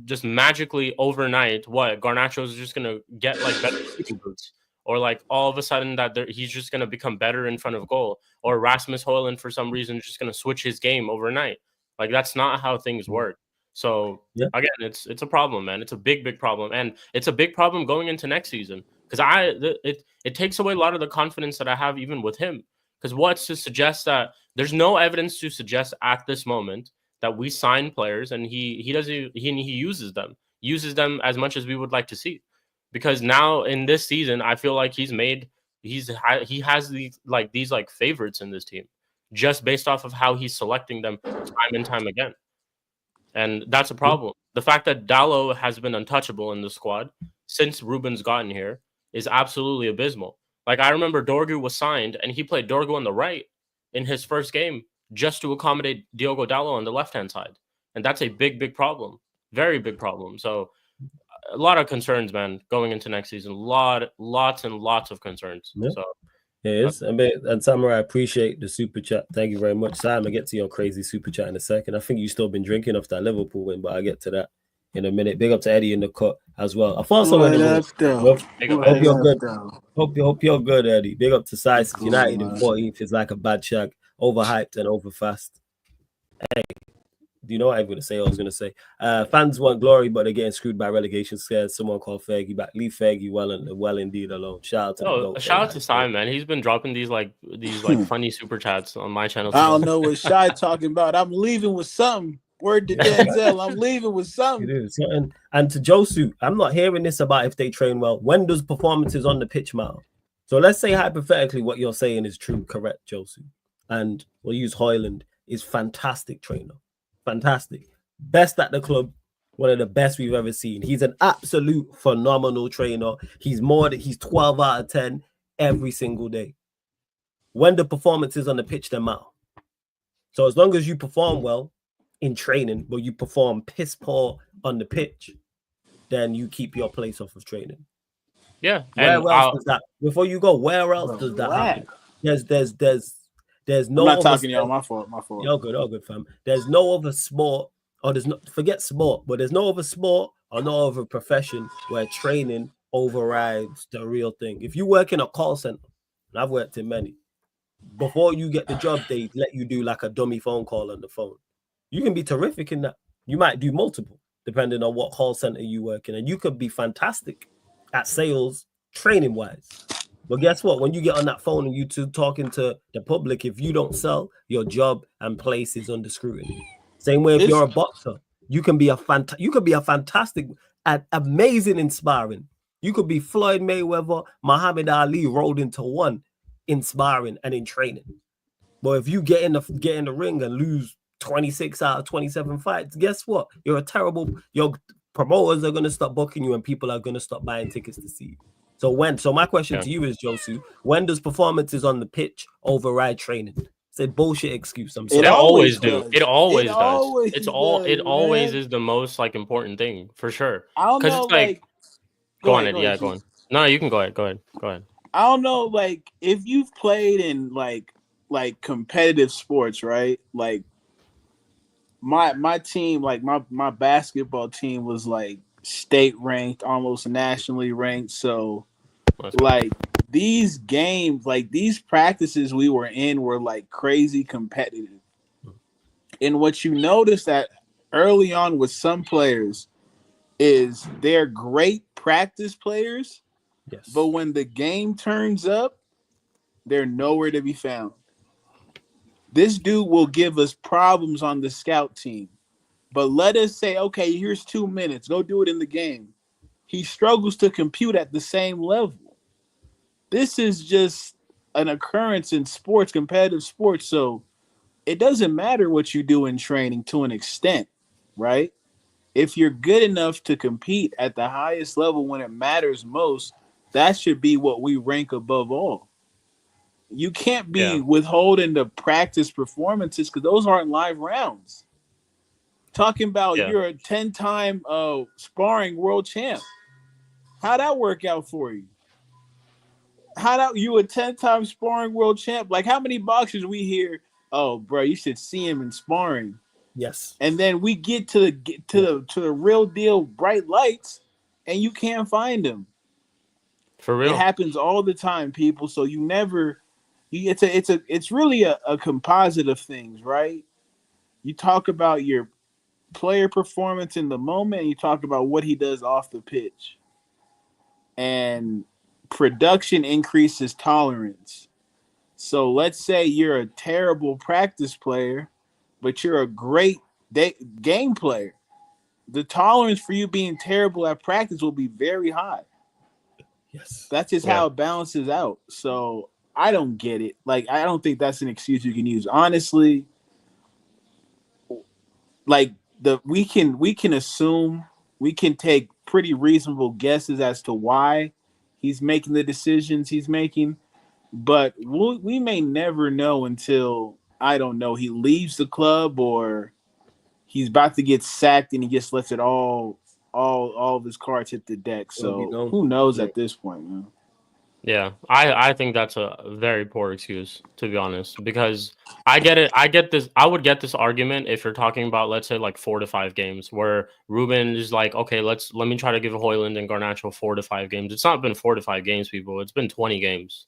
just magically overnight, Garnacho is just going to get like better shooting boots. Or like all of a sudden that he's just going to become better in front of goal, or Rasmus Højlund for some reason is just going to switch his game overnight. Like that's not how things work. So again, it's a problem, man. It's a big, big problem, and it's a big problem going into next season because it takes away a lot of the confidence that I have even with him. Because what's to suggest that there's no evidence to suggest at this moment that we sign players and he uses them as much as we would like to see. Because now in this season, I feel like he has these favorites in this team just based off of how he's selecting them time and time again. And that's a problem. The fact that Dalot has been untouchable in the squad since Ruben's gotten here is absolutely abysmal. Like I remember Dorgu was signed and he played Dorgu on the right in his first game just to accommodate Diogo Dalot on the left-hand side. And that's a big, big problem. Very big problem. So a lot of concerns, man, going into next season. Lots and lots of concerns. Yeah. So it is. And Samurai, I appreciate the super chat. Thank you very much, Sam. I get to your crazy super chat in a second. I think you still been drinking off that Liverpool win, but I'll get to that in a minute. Big up to Eddie in the cut as well. Alfonso, hope you're good. Hope you're good, Eddie. Big up to Size United in 14th is like a bad shag, overhyped and overfast. Hey, do you know what I'm going to say? I was going to say, fans want glory, but they're getting screwed by relegation scares. Someone called Fergie back. Leave Fergie well indeed alone. Shout out to shout out to Simon, man. He's been dropping these funny super chats on my channel. I don't know what Shy talking about. I'm leaving with something. Word to Denzel, I'm leaving with something. And to Josu, I'm not hearing this about if they train well. When does performances on the pitch matter? So let's say hypothetically what you're saying is true, correct, Josu. And we'll use Hoyland is fantastic trainer. Fantastic. Best at the club. One of the best we've ever seen. He's an absolute phenomenal trainer. He's 12 out of 10 every single day. When the performances on the pitch then matter. So as long as you perform well in training, but you perform piss poor on the pitch, then you keep your place off of training. Yeah. Where else does that? Before you go, where else does that happen? There's no. I'm not talking y'all. My fault. All good, fam. There's no other sport, or forget sport, but there's no other sport or no other profession where training overrides the real thing. If you work in a call center, and I've worked in many, before you get the job, they let you do like a dummy phone call on the phone. You can be terrific in that. You might do multiple, depending on what call center you work in, and you could be fantastic at sales, training wise. But guess what? When you get on that phone and you two talking to the public, if you don't sell, your job and place is under scrutiny. Same way if you're a boxer, you can be a fantastic, amazing in sparring. You could be Floyd Mayweather, Muhammad Ali rolled into one in sparring and in training. But if you get in the ring and lose 26 out of 27 fights, guess what? Your promoters are going to stop booking you and people are going to stop buying tickets to see you. So my question to you is, Josu, when does performances on the pitch override training? It's a bullshit excuse. I'm sorry. It always does. It always is the most important thing for sure. I don't know. It's go on, Eddie. Yeah, go on. No, you can go ahead. Go ahead. I don't know. If you've played in like competitive sports, right? Like my team, my basketball team was state ranked, almost nationally ranked. So these games, these practices we were in were crazy competitive. And what you notice that early on with some players is they're great practice players, yes, but when the game turns up, they're nowhere to be found. This dude will give us problems on the scout team. But let us say, okay, here's 2 minutes. Go do it in the game. He struggles to compute at the same level. This is just an occurrence in sports, competitive sports. So it doesn't matter what you do in training to an extent, right? If you're good enough to compete at the highest level when it matters most, that should be what we rank above all. You can't be withholding the practice performances because those aren't live rounds. Talking about you're a 10-time sparring world champ. How'd that work out for you? You a 10-time sparring world champ? How many boxers we hear, oh, bro, you should see him in sparring. Yes. And then we get to the real deal bright lights and you can't find him. For real. It happens all the time, people. So you never it's really a composite of things, right? You talk about your player performance in the moment, and you talk about what he does off the pitch. And production increases tolerance. So let's say you're a terrible practice player, but you're a great game player. The tolerance for you being terrible at practice will be very high. Yes. That's just how it balances out. So I don't get it. I don't think that's an excuse you can use. Honestly, we can assume, we can take pretty reasonable guesses as to why he's making the decisions he's making, but we may never know until, I don't know, he leaves the club or he's about to get sacked and he just lets it all all of his cards hit the deck. So known. who knows at this point, man? Yeah, I think that's a very poor excuse, to be honest, because I get it. I get this. I would get this argument if you're talking about, let's say, like 4 to 5 games, where Ruben is like, okay, let me try to give Hoyland and Garnacho 4 to 5 games. It's not been 4 to 5 games, people. It's been 20 games.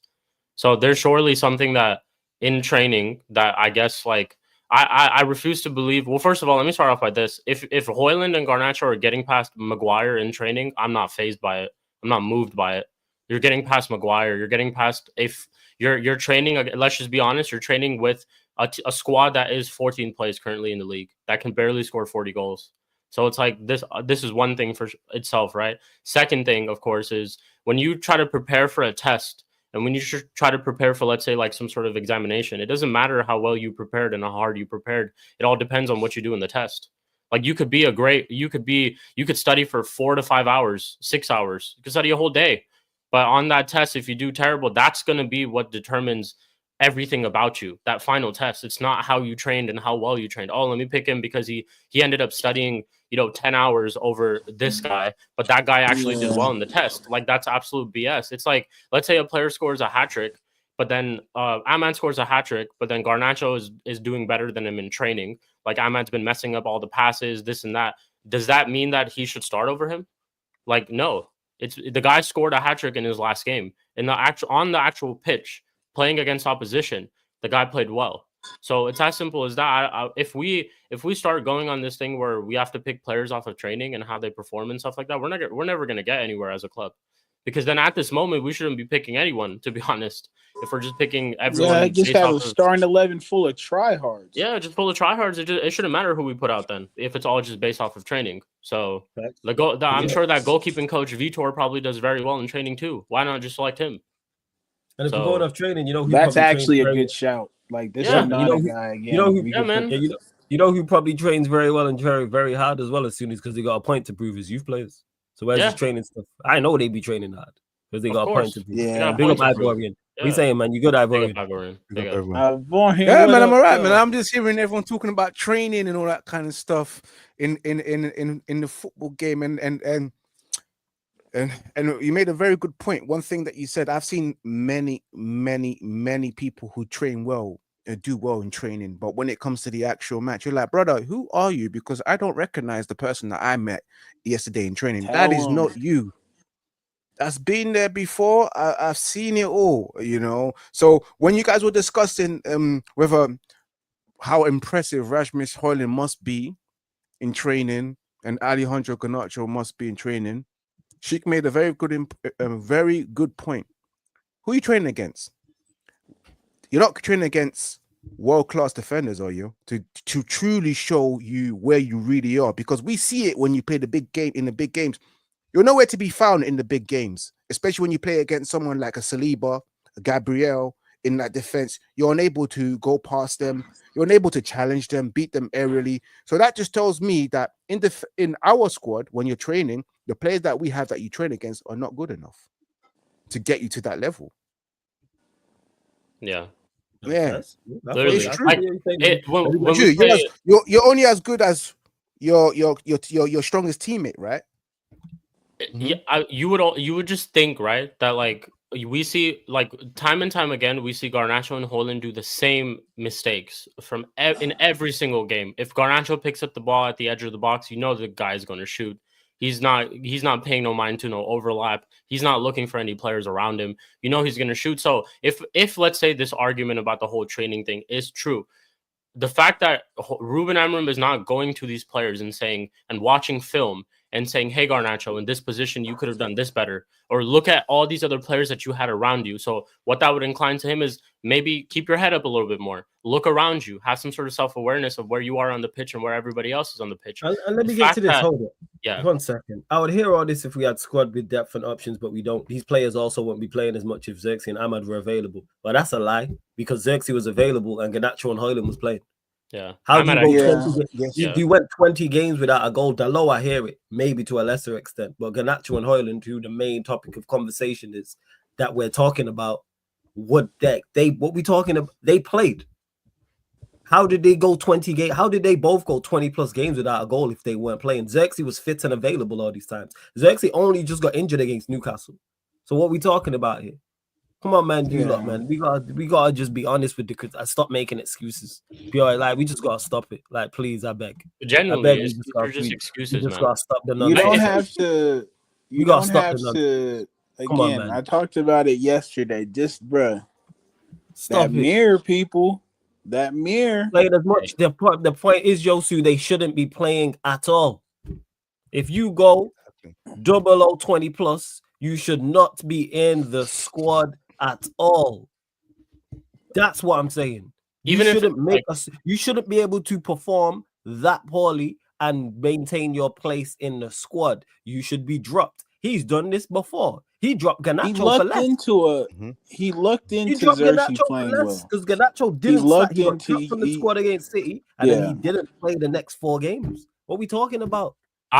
So there's surely something that in training that I guess like I refuse to believe. Well, first of all, let me start off by this. If Hoyland and Garnacho are getting past Maguire in training, I'm not fazed by it. I'm not moved by it. You're getting past Maguire. You're getting past if you're training. Let's just be honest. You're training with a squad that is 14th place currently in the league that can barely score 40 goals. So it's like this. This is one thing for itself, right? Second thing, of course, is when you try to prepare for a test and when you try to prepare for, let's say, like some sort of examination. It doesn't matter how well you prepared and how hard you prepared. It all depends on what you do in the test. Like you could study for 4 to 5 hours, 6 hours. You could study a whole day. But on that test, if you do terrible, that's going to be what determines everything about you, that final test. It's not how you trained and how well you trained. Oh, let me pick him because he ended up studying, 10 hours over this guy, but that guy actually did well in the test. Like, that's absolute BS. It's like, let's say a player scores a hat trick, but then Ahmad scores a hat trick, but then Garnacho is doing better than him in training. Like, Ahmad's been messing up all the passes, this and that. Does that mean that he should start over him? Like, no. It's the guy scored a hat trick in his last game. On the actual pitch, playing against opposition, the guy played well. So it's as simple as that. If we start going on this thing where we have to pick players off of training and how they perform and stuff like that, we're never going to get anywhere as a club. Because then at this moment, we shouldn't be picking anyone, to be honest. If we're just picking everyone, yeah, just have a starting 11 full of tryhards. Yeah, just full of tryhards. It shouldn't matter who we put out then, if it's all just based off of training. So I'm sure that goalkeeping coach Vitor probably does very well in training too. Why not just select him? And if we're going off training, that's actually a good shout. Like this is not a guy again. You know who probably trains very well and very, very hard as well as soon as because they got a point to prove as youth players. So where's his training stuff? I know they be training hard because they got a point to prove. Yeah, big up Ivorian. We saying, man, you good, Ivorian. Yeah, man, I'm all right, man. I'm just hearing everyone talking about training and all that kind of stuff in the football game, and you made a very good point. One thing that you said, I've seen many people who train well and do well in training, but when it comes to the actual match, you're like, brother, who are you? Because I don't recognize the person that I met yesterday in training. That is not you. That's been there before. I've seen it all, So when you guys were discussing whether how impressive Rasmus Højlund must be in training and Alejandro Garnacho must be in training, Sheik made a very good point. Who are you training against? You're not training against world-class defenders, are you? To truly show you where you really are, because we see it when you play the big game in the big games. You're nowhere to be found in the big games, especially when you play against someone like a Saliba, a Gabriel in that defense. You're unable to go past them. You're unable to challenge them, beat them aerially. So that just tells me that in our squad, when you're training, the players that we have that you train against are not good enough to get you to that level. Yeah. That's literally true. You're only as good as your strongest teammate, right? Yeah, you would just think, right, that like we see like time and time again we see Garnacho and Højlund do the same mistakes in every single game. If Garnacho picks up the ball at the edge of the box, the guy's going to shoot. He's not paying no mind to no overlap. He's not looking for any players around him. He's going to shoot. So if let's say this argument about the whole training thing is true, the fact that Ruben Amorim is not going to these players and saying and watching film and saying, hey, Garnacho, in this position, you could have done this better. Or look at all these other players that you had around you. So what that would incline to him is maybe keep your head up a little bit more. Look around you. Have some sort of self-awareness of where you are on the pitch and where everybody else is on the pitch. And let me get to this. Hold it. Yeah. 1 second. I would hear all this if we had squad with depth and options, but we don't. These players also won't be playing as much if Xerxes and Ahmad were available. But that's a lie because Xerxes was available and Garnacho and Højlund was playing. Yeah. How do you go you went 20 games without a goal? Dalo, I hear it, maybe to a lesser extent. But Garnacho and Højlund, who the main topic of conversation is that we're talking about, what we talking about, they played. How did they go 20 games? How did they both go 20 plus games without a goal if they weren't playing? Xerxes was fit and available all these times. Xerxes only just got injured against Newcastle. So what are we talking about here? Come on, man, you lot, man. We gotta just be honest with the stop making excuses. Like we just gotta stop it. Like, please, I beg. Genuinely, I beg they're just excuses, man. Gotta stop the You nonsense. don't have to. You don't have to. Again, man. I talked about it yesterday. Just, bruh. Stop that mirror, people. That mirror. Playing as much. The point is, Josu, they shouldn't be playing at all. If you go 0020 plus, you should not be in the squad at all. That's what I'm saying. You shouldn't be able to perform that poorly and maintain your place in the squad. You should be dropped. He's done this before. He dropped Garnacho He looked into Xerxes playing well because Garnacho didn't. He got dropped from the squad against City, and then he didn't play the next 4 games. What are we talking about?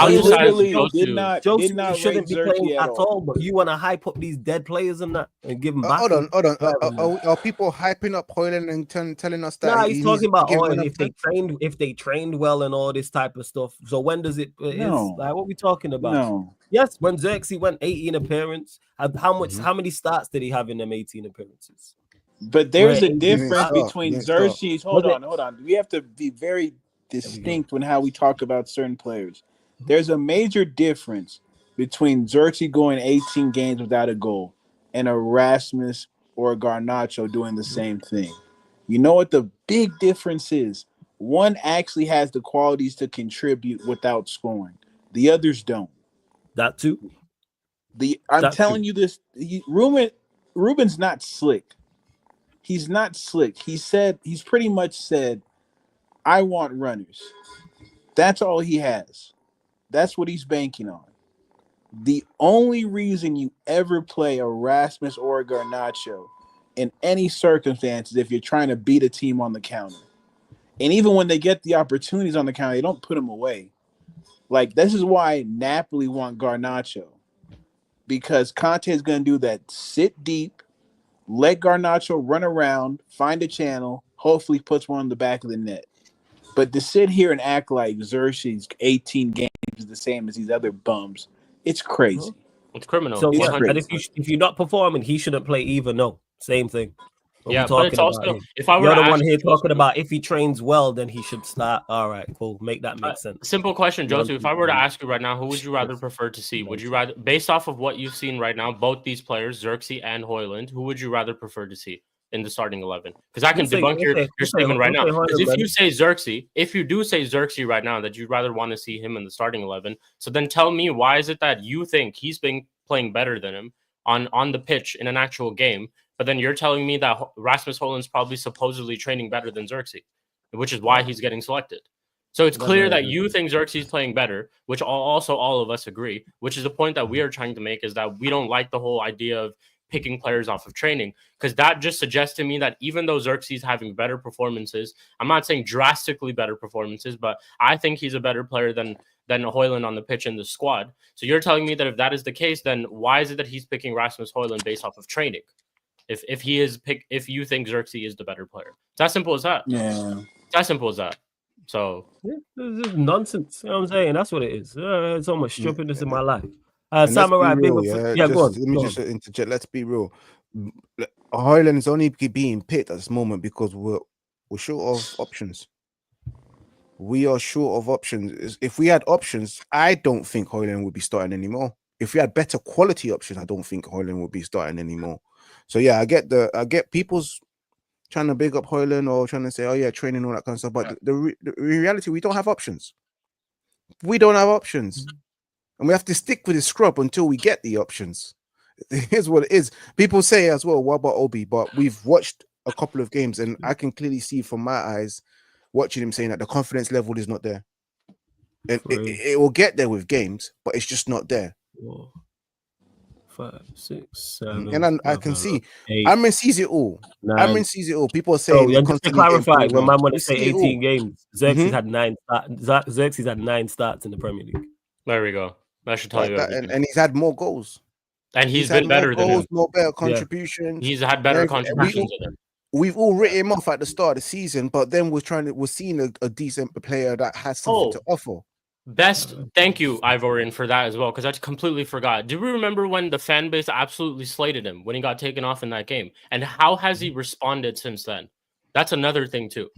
He literally did not shouldn't be playing at all. But you want to hype up these dead players and that and give them back. Hold on. Are people hyping up Højlund and telling us that? Nah, he's talking about if they trained well and all this type of stuff. So when does it? No. Like, what are we talking about? No. Yes, when Xerxes went 18 appearances, how many starts did he have in them 18 appearances? But there's a difference between Xerxes. Hold on. We have to be very distinct when how we talk about certain players. There's a major difference between Xerxes going 18 games without a goal and a Rasmus or a Garnacho doing the same thing. You know what the big difference is? One actually has the qualities to contribute without scoring. The others don't. That too. I'm telling you this. Ruben's not slick. He's not slick. He's pretty much said, I want runners. That's all he has. That's what he's banking on. The only reason you ever play a Rasmus or a Garnacho in any circumstances if you're trying to beat a team on the counter. And even when they get the opportunities on the counter, they don't put them away. Like, this is why Napoli want Garnacho. Because Conte is going to do that. Sit deep, let Garnacho run around, find a channel, hopefully puts one on the back of the net. But to sit here and act like Xerxes 18 games is the same as these other bums, it's crazy. It's criminal. So and if you're not performing, he shouldn't play either. No, same thing. But it's also if I were you're the one here talking about if he trains well, then he should start. All right, cool. Make that make sense. Simple question, Joseph. If I were to ask you right now, who would you rather prefer to see? Would you rather, based off of what you've seen right now, both these players, Xerxes and Højlund, who would you rather prefer to see in the starting 11? Because I can debunk your statement right now. Because if you say Xerxes, if you do say Xerxes right now, that you'd rather want to see him in the starting 11, so then tell me, why is it that you think he's been playing better than him on the pitch in an actual game? But then you're telling me that Rasmus Højlund's probably supposedly training better than Xerxes, which is why he's getting selected. So it's clear that you think Xerxes is playing better, which also all of us agree, which is the point that we are trying to make, is that we don't like the whole idea of picking players off of training, because that just suggests to me that even though Xerxes is having better performances, I'm not saying drastically better performances, but I think he's a better player than Højlund on the pitch in the squad. So you're telling me that if that is the case, then why is it that he's picking Rasmus Højlund based off of training? If you think Xerxes is the better player, it's as simple as that. Yeah, it's as simple as that. So this is nonsense. You know what I'm saying? That's what it is. It's so much stupidness in my life. Samurai, go on. Let me just interject. Let's be real. Højlund is only being picked at this moment because we're short of options. We are short of options. If we had options, I don't think Højlund would be starting anymore. If we had better quality options, I don't think Højlund would be starting anymore. So yeah, I get people's trying to big up Højlund or trying to say, oh yeah, training, all that kind of stuff. But the reality, we don't have options. We don't have options. And we have to stick with the scrub until we get the options. Here's what it is. People say as well, what about Obi? But we've watched a couple of games and I can clearly see from my eyes, watching him, saying that the confidence level is not there. And it will get there with games, but it's just not there. 4, 5, 6, 7. And I can see. Amrin sees it all. 9. Amrin sees it all. People are saying. Just to clarify, when man want to say 18 games, Xerxes had 9. Xerxes had 9 starts in the Premier League. There we go. That should tell you everything. And he's had more goals. And he's been better than him. More better contributions. He's had better contributions than him. we've all written him off at the start of the season, but then we're seeing a decent player that has something to offer. Thank you, Ivorian, for that as well, because I completely forgot. Do we remember when the fan base absolutely slated him when he got taken off in that game? And how has he responded since then? That's another thing too,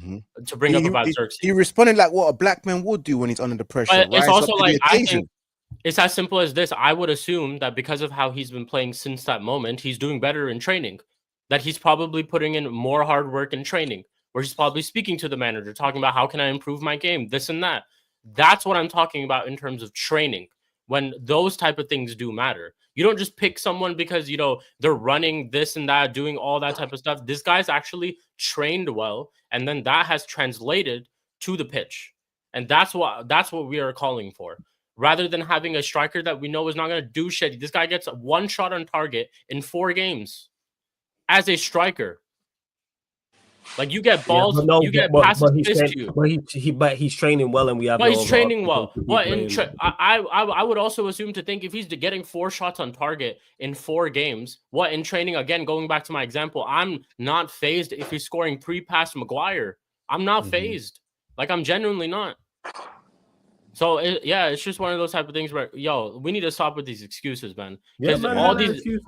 to bring up about Xerxes. He responded like what a black man would do when he's under the pressure. But it's also like, I think it's as simple as this. I would assume that because of how he's been playing since that moment, he's doing better in training. That he's probably putting in more hard work in training, where he's probably speaking to the manager, talking about how can I improve my game, this and that. That's what I'm talking about in terms of training, when those type of things do matter. You don't just pick someone because, you know, they're running this and that, doing all that type of stuff. This guy's actually trained well, and then that has translated to the pitch. And that's what we are calling for. Rather than having a striker that we know is not going to do shit. This guy gets one shot on target in 4 games as a striker. Like, you get balls, you get passes to you. But he's training well, and we have. But he's training well. But I would also assume to think if he's getting 4 shots on target in 4 games, what in training, again, going back to my example, I'm not phased if he's scoring pre-pass Maguire. I'm not phased. Like, I'm genuinely not. So it's just one of those type of things where, we need to stop with these excuses, man. Because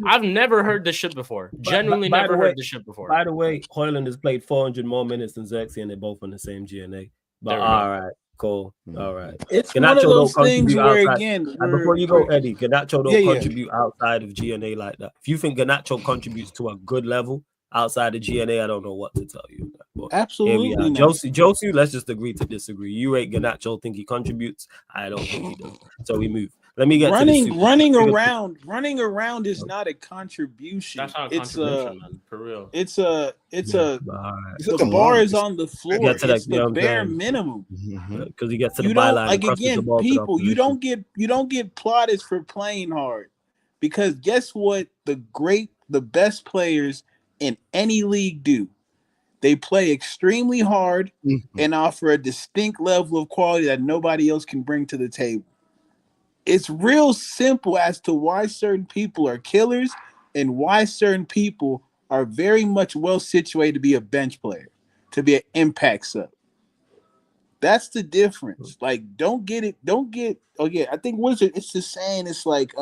I've never heard this shit before. Genuinely never heard this shit before. By the way, Hoyland has played 400 more minutes than Xerxes, and they're both on the same GNA. But all right, cool. All right. It's Garnacho one of those things where, again, before you go, Eddie, Garnacho don't contribute outside of GNA like that. If you think Garnacho contributes to a good level outside of GNA, I don't know what to tell you. But absolutely. Josie, let's just agree to disagree. You rate Garnacho, think he contributes. I don't think he does. So we move. Let me get running around is not a contribution. That's not a contribution, man. For real. The bar is on the floor. It's the bare minimum. Because he gets to the byline. Like, again, people, you don't get plaudits for playing hard. Because guess what? The best players in any league do. They play extremely hard and offer a distinct level of quality that nobody else can bring to the table. It's real simple as to why certain people are killers and why certain people are very much well situated to be a bench player, to be an impact sub. That's the difference. Like, I think it's the saying, it's like,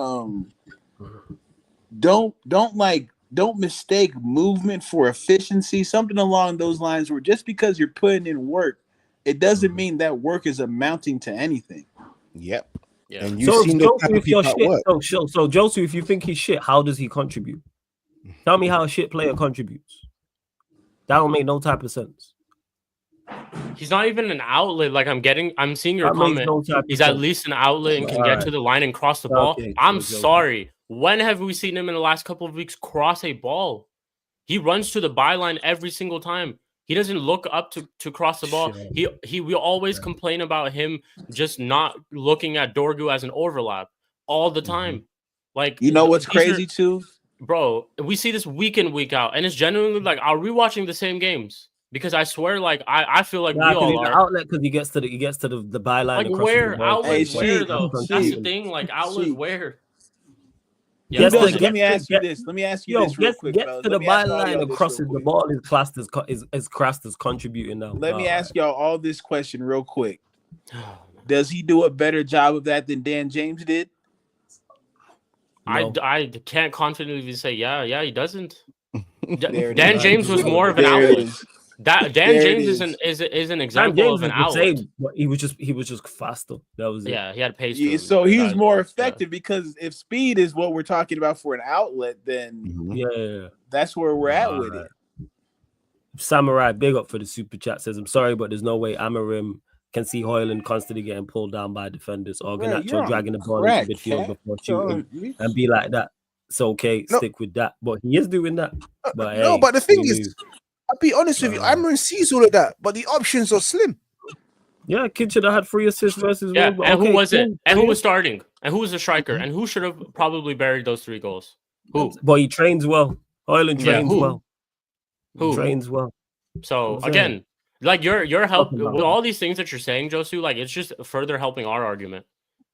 don't mistake movement for efficiency, something along those lines, where just because you're putting in work, it doesn't mean that work is amounting to anything. Yep. Yeah. And you've seen the type of people at work. So Josie, if you think he's shit, how does he contribute? Tell me how a shit player contributes. That don't make no type of sense. He's not even an outlet. Like, I'm seeing your comment. He's at least an outlet and can get to the line and cross the ball. I'm sorry. When have we seen him in the last couple of weeks cross a ball? He runs to the byline every single time. He doesn't look up to cross the ball. We always complain about him just not looking at Dorgu as an overlap all the time. Like, you know what's crazy too? Bro, we see this week in, week out, and it's genuinely like, are we watching the same games? Because I swear, like, I feel like we all are. Outlet, because he gets to the byline. Like, where? Outlet where, though? That's the thing. Like, outlet where? Yeah, let me ask you this real quick. Get to the byline and crosses the ball is classed as contributing now. Let me ask y'all all this question real quick. Does he do a better job of that than Dan James did? No. I can't confidently say he doesn't. Dan James was more of an outlet. Dan James is an example of an outlet. He was just faster. That was it. Yeah, he had pace. Yeah, so he was more effective because if speed is what we're talking about for an outlet, then that's where we're at with it. Samurai, big up for the super chat, says, I'm sorry, but there's no way Amorim can see Hoyland constantly getting pulled down by defenders or Garnacho dragging the ball into midfield before shooting and be like that. It's okay, stick with that. But he is doing that. But but the thing is, I'll be honest with you, Amorim sees all of that, but the options are slim. Yeah, kid should have had 3 assists versus one. And who was it? And who was starting? And who was the striker? And who should have probably buried those 3 goals? Who? But he trains well. Hoyland trains well. Who trains well? So again, like your help with all these things that you're saying, Josu, like it's just further helping our argument.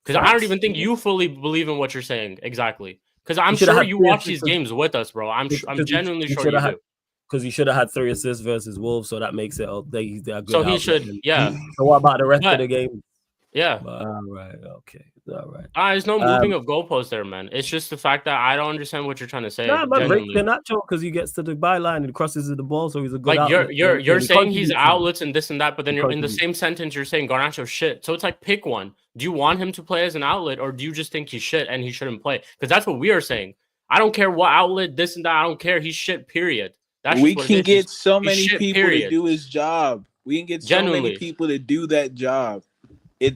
Because I don't even think you fully believe in what you're saying exactly. Because I'm sure you watch these games with us, bro. I'm genuinely sure you do. because he should have had 3 assists versus Wolves, so that makes it they are good. So he should, yeah. So what about the rest of the game? Yeah. All right. Okay. All right. There's no moving of goalposts there, man. It's just the fact that I don't understand what you're trying to say. Nah, man, break Garnacho because he gets to the byline and crosses the ball, so he's a good. Like outlet. you're saying he's outlets and this and that, but then you're in the same sentence you're saying Garnacho shit. So it's like pick one. Do you want him to play as an outlet, or do you just think he's shit and he shouldn't play? Because that's what we are saying. I don't care what outlet, this and that. I don't care. He's shit. Period. That's we can get so many shit, people period. to do his job. We can get so many people to do that job.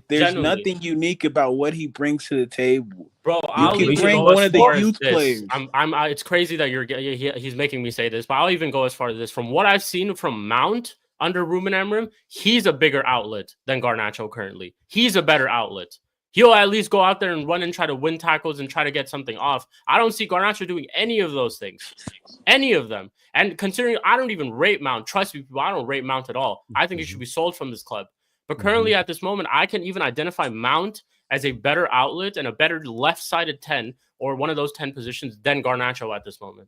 There's nothing unique about what he brings to the table, bro. You can bring one of the youth players. It's crazy that he's making me say this, but I'll even go as far as this. From what I've seen from Mount under Ruben Amorim, he's a bigger outlet than Garnacho currently. He's a better outlet. He'll at least go out there and run and try to win tackles and try to get something off. I don't see Garnacho doing any of those things, any of them. And considering I don't even rate Mount, trust me, people, I don't rate Mount at all. I think he should be sold from this club. But currently at this moment, I can even identify Mount as a better outlet and a better left-sided 10 or one of those 10 positions than Garnacho at this moment.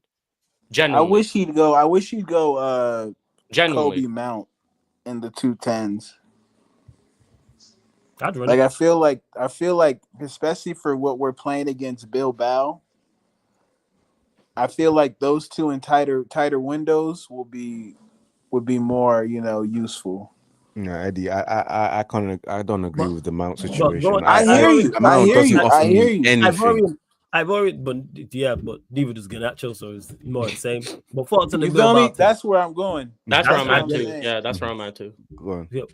Genuinely. I wish he'd go Kobe Mount in the 210s. Like I feel like especially for what we're playing against Bilbao, I feel like those two in tighter windows will be more, useful. No, Eddie, I don't agree with the Mount situation. I hear you. I've already, but neither does Garnacho, so it's more the same. But thoughts on the Bilbao me? That's where I'm going. That's where I'm at too. Yeah, that's where I'm at too. Go on. Yep.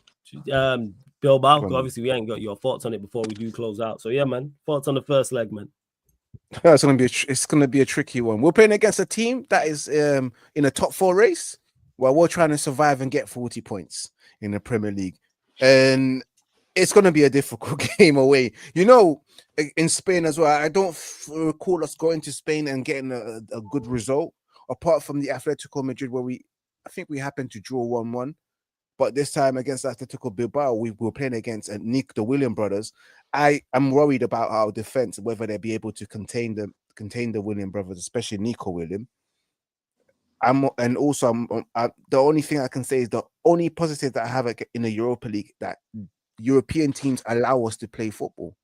Bilbao, obviously we ain't got your thoughts on it before we do close out. So yeah, man, thoughts on the first leg, man. It's gonna be a tricky one. We're playing against a team that is in a top 4 race, while we're trying to survive and get 40 points in the Premier League, and it's going to be a difficult game away. In Spain as well, I don't recall us going to Spain and getting a good result, apart from the Atletico Madrid, where I think we happened to draw 1-1. But this time against Atletico Bilbao, we were playing against the William brothers. I am worried about our defense, whether they'll be able to contain the William brothers, especially Nico William. The only thing I can say is the only positive that I have in the Europa League, that European teams allow us to play football.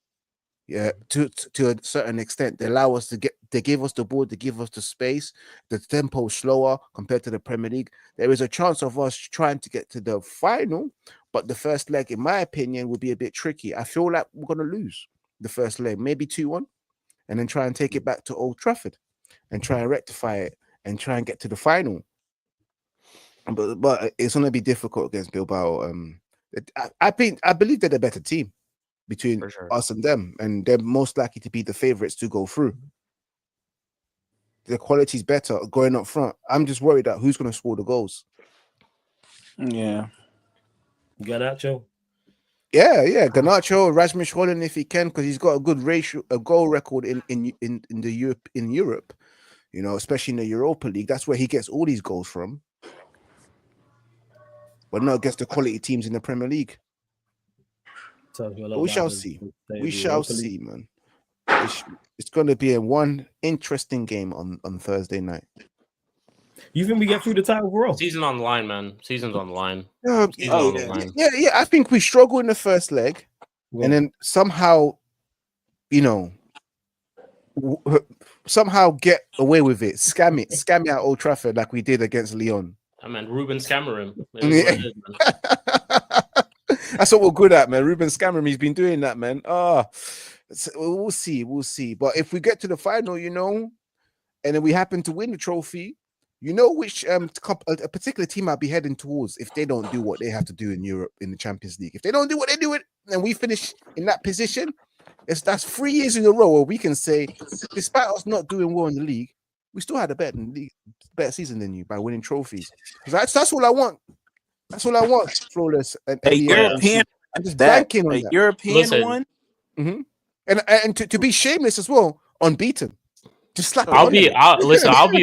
Yeah, to a certain extent, they allow us they give us the ball, they give us the space. The tempo is slower compared to the Premier League. There is a chance of us trying to get to the final, but the first leg, in my opinion, will be a bit tricky. I feel like we're going to lose the first leg, maybe 2-1, and then try and take it back to Old Trafford and try and rectify it and try and get to the final. But it's going to be difficult against Bilbao. I believe they're the better team between us and them, and they're most likely to be the favourites to go through. The quality's better going up front. I'm just worried that who's going to score the goals. Yeah. Garnacho. Yeah. Garnacho, Rasmus Holland if he can, because he's got a good goal record in Europe. Especially in the Europa League. That's where he gets all these goals from. But not against the quality teams in the Premier League. We shall see. We shall see, man. It's going to be one interesting game on Thursday night. You think we get through the title for all? Season on the line, man. Season's on the line. Yeah. I think we struggle in the first leg, and then somehow, somehow get away with it. Scam it at Old Trafford like we did against Lyon. I mean, Ruben Amorim. That's what we're good at, man. Ruben Amorim, he's been doing that, man. We'll see. But if we get to the final, and then we happen to win the trophy, which a particular team I'll be heading towards if they don't do what they have to do in Europe in the Champions League. If they don't do what they do, and we finish in that position, that's 3 years in a row where we can say, despite us not doing well in the league, we still had a better season than you by winning trophies. That's all I want. That's all I want. Flawless and European. I'm just banking on that. European one. Mm-hmm. And to be shameless as well, unbeaten. Just slap. I'll be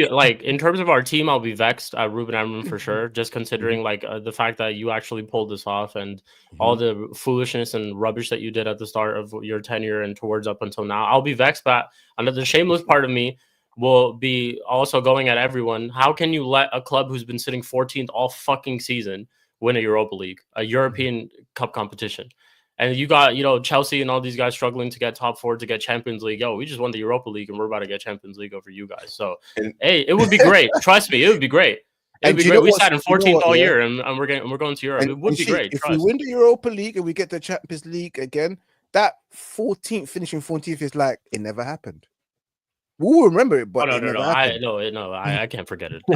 like, in terms of our team, I'll be vexed at Ruben Amorim for sure. Just considering the fact that you actually pulled this off and all the foolishness and rubbish that you did at the start of your tenure and towards up until now. I'll be vexed, but another shameless part of me will be also going at everyone. How can you let a club who's been sitting 14th all fucking season win a Europa League, a European Cup competition? And you got, Chelsea and all these guys struggling to get top 4 to get Champions League. Yo, we just won the Europa League and we're about to get Champions League over you guys. So, hey, it would be great. Trust me, it would be great. It would be great. We sat in 14th all year and we're going to Europe. It would be great. If we win the Europa League and we get the Champions League again, that 14th, finishing 14th is like, it never happened. We will remember it, but I can't forget it. We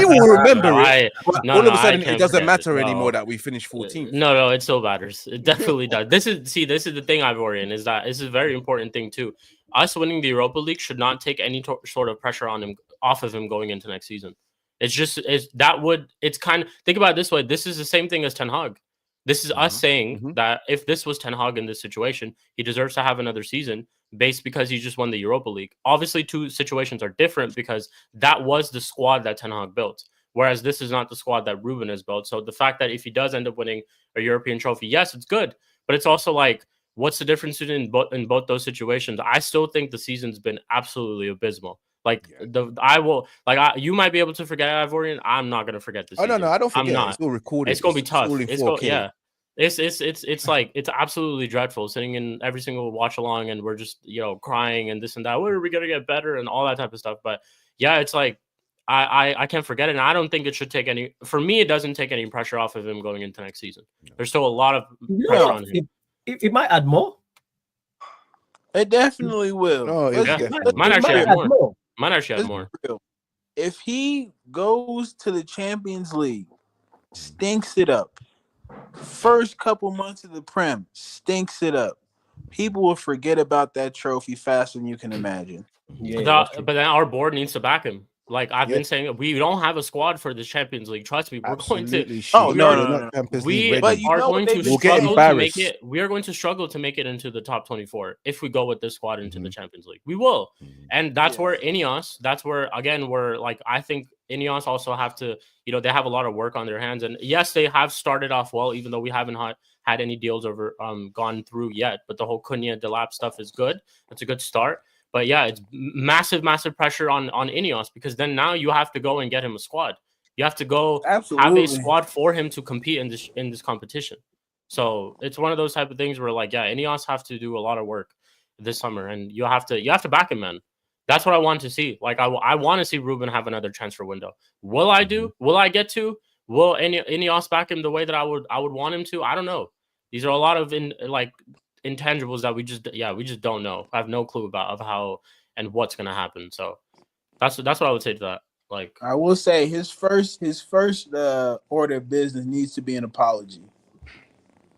will remember it. All of a sudden, it doesn't matter anymore that we finished 14th. No, it still matters. It definitely does. This is the thing, Ivorian, is that this is a very important thing too. Us winning the Europa League should not take any sort of pressure off of him going into next season. Think about it this way. This is the same thing as Ten Hag. This is us saying that if this was Ten Hag in this situation, he deserves to have another season based because he just won the Europa League. Obviously, two situations are different because that was the squad that Ten Hag built, whereas this is not the squad that Ruben has built. So the fact that if he does end up winning a European trophy, yes, it's good, but it's also like, what's the difference in both those situations? I still think the season's been absolutely abysmal. You might be able to forget Ivorian. I'm not gonna forget this. Oh no, I don't forget. I'm not. It's all recorded. It's gonna be tough. It's absolutely dreadful sitting in every single watch along and we're just crying and this and that. Where are we gonna get better and all that type of stuff? But yeah, it's like I can't forget it. And I don't think it should take any. For me, it doesn't take any pressure off of him going into next season. There's still a lot of pressure on him. It might add more. It definitely will. Oh, might actually add more. Might actually add more. If he goes to the Champions League, stinks it up. First couple months of the Prem, stinks it up. People will forget about that trophy faster than you can imagine. But then our board needs to back him. Like I've been saying, we don't have a squad for the Champions League. Trust me, we're going to. No. We are going to struggle to make it. We are going to struggle to make it into the top 24 if we go with this squad into the Champions League. We will, and that's where Ineos. That's where again, we're like, I think Ineos also have to. They have a lot of work on their hands, and yes, they have started off well, even though we haven't had any deals gone through yet. But the whole Cunha Delap stuff is good. That's a good start. But yeah, it's massive pressure on Ineos because then now you have to go and get him a squad. You have to go have a squad for him to compete in this competition. So it's one of those type of things where Ineos have to do a lot of work this summer, and you have to back him, man. That's what I want to see. Like I want to see Ruben have another transfer window. Will I do? Will I get to? Will Ineos back him the way that I would want him to? I don't know. These are a lot of intangibles that we just don't know. I have no clue about how and what's gonna happen. So that's what I would say to that. Like I will say his first order of business needs to be an apology.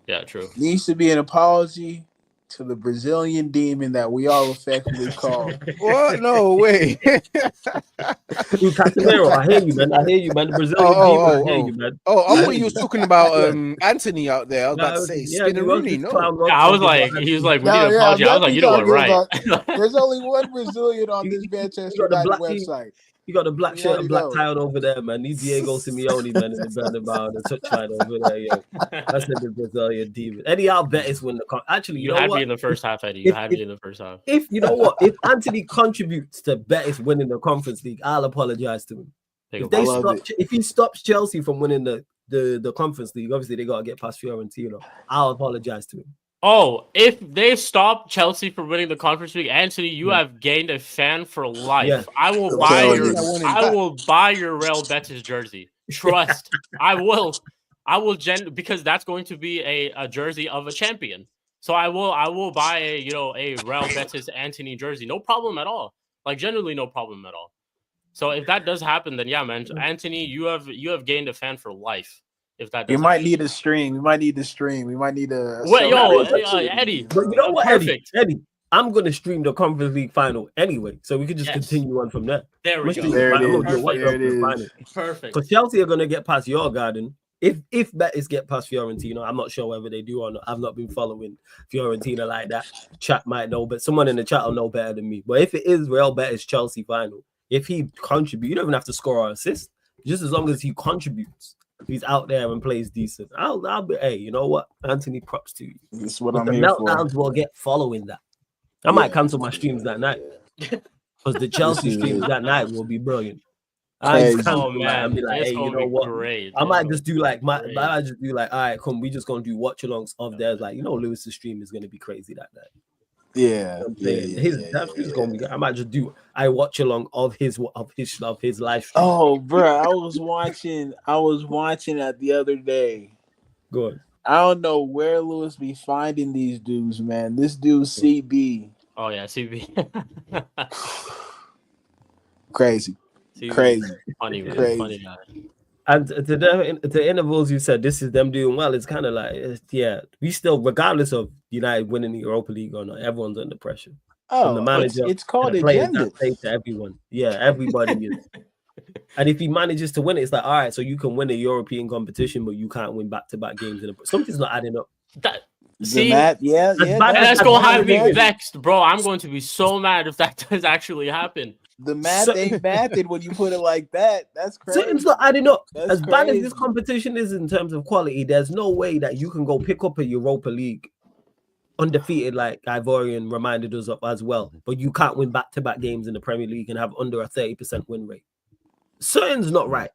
Yeah, true. Needs to be an apology to the Brazilian demon that we all affectionately call. What? No way. Casemiro, I hear you, man. The Brazilian demon, I hear you, man. I thought you was talking about Anthony out there. I was about to say Spinaroonie. No. Yeah, I was like, he was like, we need an apology. I was like, you know what, right? There's only one Brazilian on this Manchester United website. You got the black shirt and black tie on over there, man. He's Diego Simeone, man, in the Bernabeu, the touchline over there, yo. That's the Brazilian demon. Eddie, I'll bet it's when the actually, you had me in the first half, Eddie. You had me in the first half. If you know what, if Anthony contributes to Betis winning the Conference League, I'll apologize to him. If he stops Chelsea from winning the Conference League, obviously they gotta get past Fiorentina. I'll apologize to him. Oh, if they stop Chelsea from winning the Conference League, Anthony, you have gained a fan for life. Yeah. I will buy your Real Betis jersey. Trust. I will because that's going to be a jersey of a champion. So I will buy a Real Betis Anthony jersey. No problem at all. Like genuinely no problem at all. So if that does happen, then yeah, man, Anthony, you have gained a fan for life. If that you might need a stream. We might need a stream. We might need a. Eddie. But you know what, Eddie? I'm gonna stream the Conference League final anyway, so we could just continue on from there. There we go. There it is. Perfect. Because Chelsea are gonna get past your garden. If Betis get past Fiorentina, I'm not sure whether they do or not. I've not been following Fiorentina like that. Chat might know, but someone in the chat will know better than me. But if it is Real Betis Chelsea final, if he contributes, you don't even have to score or assist. Just as long as he contributes. He's out there and plays decent. I'll be. Hey, you know what, Anthony? Props to you. This is what I'm here for. The meltdowns will get following that. I might cancel my streams that night. because the Chelsea streams that night will be brilliant. Crazy. Man, be like, it's hey, you gonna know be what? great. I might just do like all right, come, we just gonna do watch alongs of theirs. Like, Lewis's stream is gonna be crazy that night. Yeah, He's gonna be. I might just do I watch along of his live stream. Oh, bro, I was watching that the other day. Good. I don't know where Lewis be finding these dudes, man. This dude CB. Oh yeah, CB. Crazy. CB. Crazy. Funny, man. Crazy. Funny guy. And to the intervals you said, this is them doing well. It's kind of like, we still, regardless of United winning the Europa League or not, everyone's under pressure. From the manager, it's called the players agenda. that say to everyone. Yeah, everybody is. And if he manages to win it, it's like, all right, so you can win a European competition, but you can't win back-to-back games. Something's not adding up. That's gonna have me vexed, bro. I'm going to be so mad if that does actually happen. The math ain't mathed when you put it like that. That's crazy. Something's not adding up. That's as bad crazy. as this competition is in terms of quality, there's no way that you can go pick up a Europa League undefeated, like Ivorian reminded us of as well, but you can't win back-to-back games in the Premier League and have under a 30% win rate. Something's not right.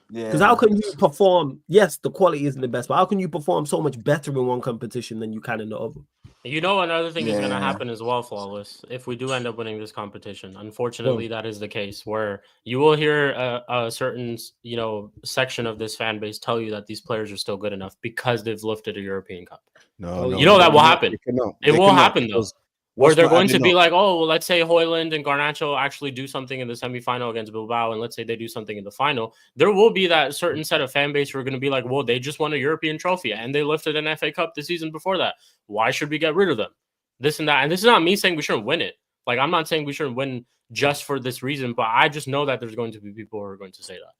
Yeah. Because how can you perform? Yes, the quality isn't the best, but how can you perform so much better in one competition than you can in the other? Another thing is going to happen as well, Flawless. If we do end up winning this competition, unfortunately, that is the case where you will hear a certain, section of this fan base tell you that these players are still good enough because they've lifted a European Cup. No, that will happen. It will happen though. Where they're going to be like, oh, well, let's say Højlund and Garnacho actually do something in the semifinal against Bilbao, and let's say they do something in the final. There will be that certain set of fan base who are going to be like, well, they just won a European trophy, and they lifted an FA Cup the season before that. Why should we get rid of them? This and that. And this is not me saying we shouldn't win it. Like, I'm not saying we shouldn't win just for this reason, but I just know that there's going to be people who are going to say that.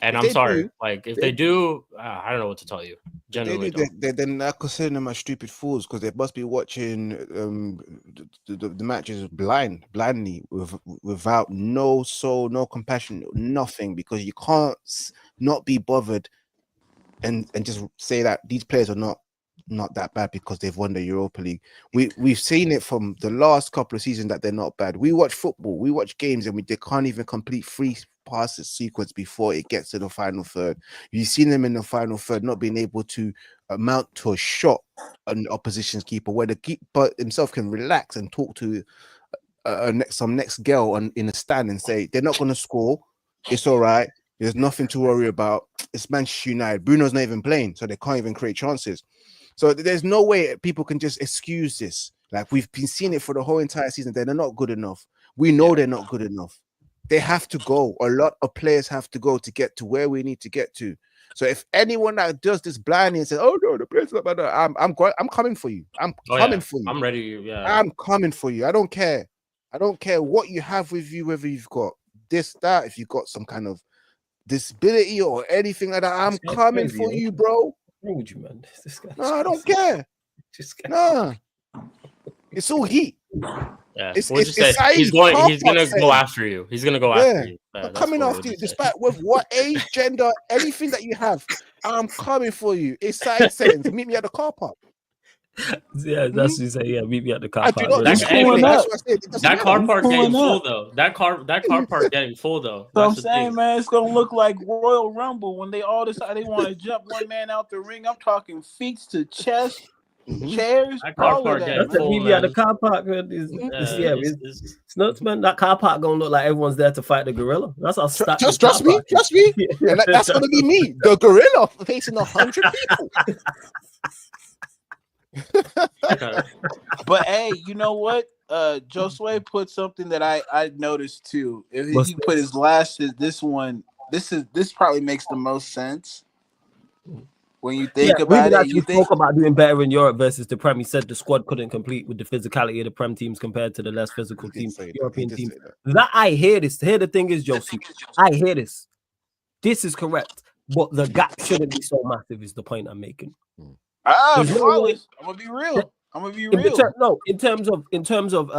And I'm sorry. If they do, I don't know what to tell you. Generally, then I consider them as stupid fools because they must be watching the matches blindly, without no soul, no compassion, nothing. Because you can't not be bothered and just say that these players are not that bad because they've won the Europa League. We've seen it from the last couple of seasons that they're not bad. We watch football, we watch games, and they can't even complete free passes sequence before it gets to the final third. You've seen them in the final third not being able to amount to a shot an opposition's keeper, where the keeper himself can relax and talk to some next girl in the stand and say they're not going to score. It's all right. There's nothing to worry about. It's Manchester United. Bruno's not even playing, so they can't even create chances. So there's no way people can just excuse this. Like, we've been seeing it for the whole entire season. They're not good enough. We know they're not good enough. They have to go. A lot of players have to go to get to where we need to get to. So if anyone that does this blindly and says, "Oh no, the players are bad," I'm coming for you. I'm coming for you. I'm ready. Yeah, I'm coming for you. I don't care. I don't care what you have with you, whether you've got this, that, if you've got some kind of disability or anything like that. I'm coming for you, bro. What's wrong with you, man? No, I don't care. Nah, it's all heat. Yeah, he's gonna go after you. He's gonna go after you. I'm coming after you, despite with what age, gender, anything that you have. I'm coming for you. It's side settings. Meet me at the car park. Yeah, that's what you say. Yeah, meet me at the car park. That car park getting full though. That car park getting full though. So I'm saying, man, it's gonna look like Royal Rumble when they all decide they want to jump one man out the ring. I'm talking feet to chest. Chairs, that car park getting full, man. The car park it's nuts, man. That car park gonna look like everyone's there to fight the gorilla. That's how trust me. Yeah, that's gonna be me, the gorilla facing 100 people. But hey, you know what? Josue put something that I noticed too. If he put his this probably makes the most sense. When you think about it, you talk about doing better in Europe versus the Prem. He said the squad couldn't compete with the physicality of the Prem teams compared to the less physical European teams. That I hear this. Here the thing is, Josie, I hear this. This is correct, but the gap shouldn't be so massive. Is the point I'm making? I'm gonna be real. In terms of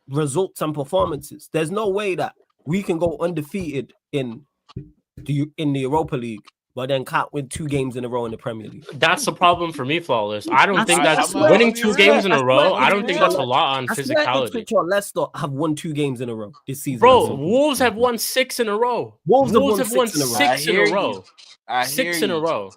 results and performances, there's no way that we can go undefeated in the Europa League but then can't win 2 games in a row in the Premier League. That's the problem for me, Flawless. I don't think that's I'm winning be 2 real. games in a row. That's I don't think that's a lot on physicality. Ipswich or Leicester have won 2 games in a row this season. Bro, Wolves have won 6 in a row. Wolves have won 6 in a row. I 6 in a row.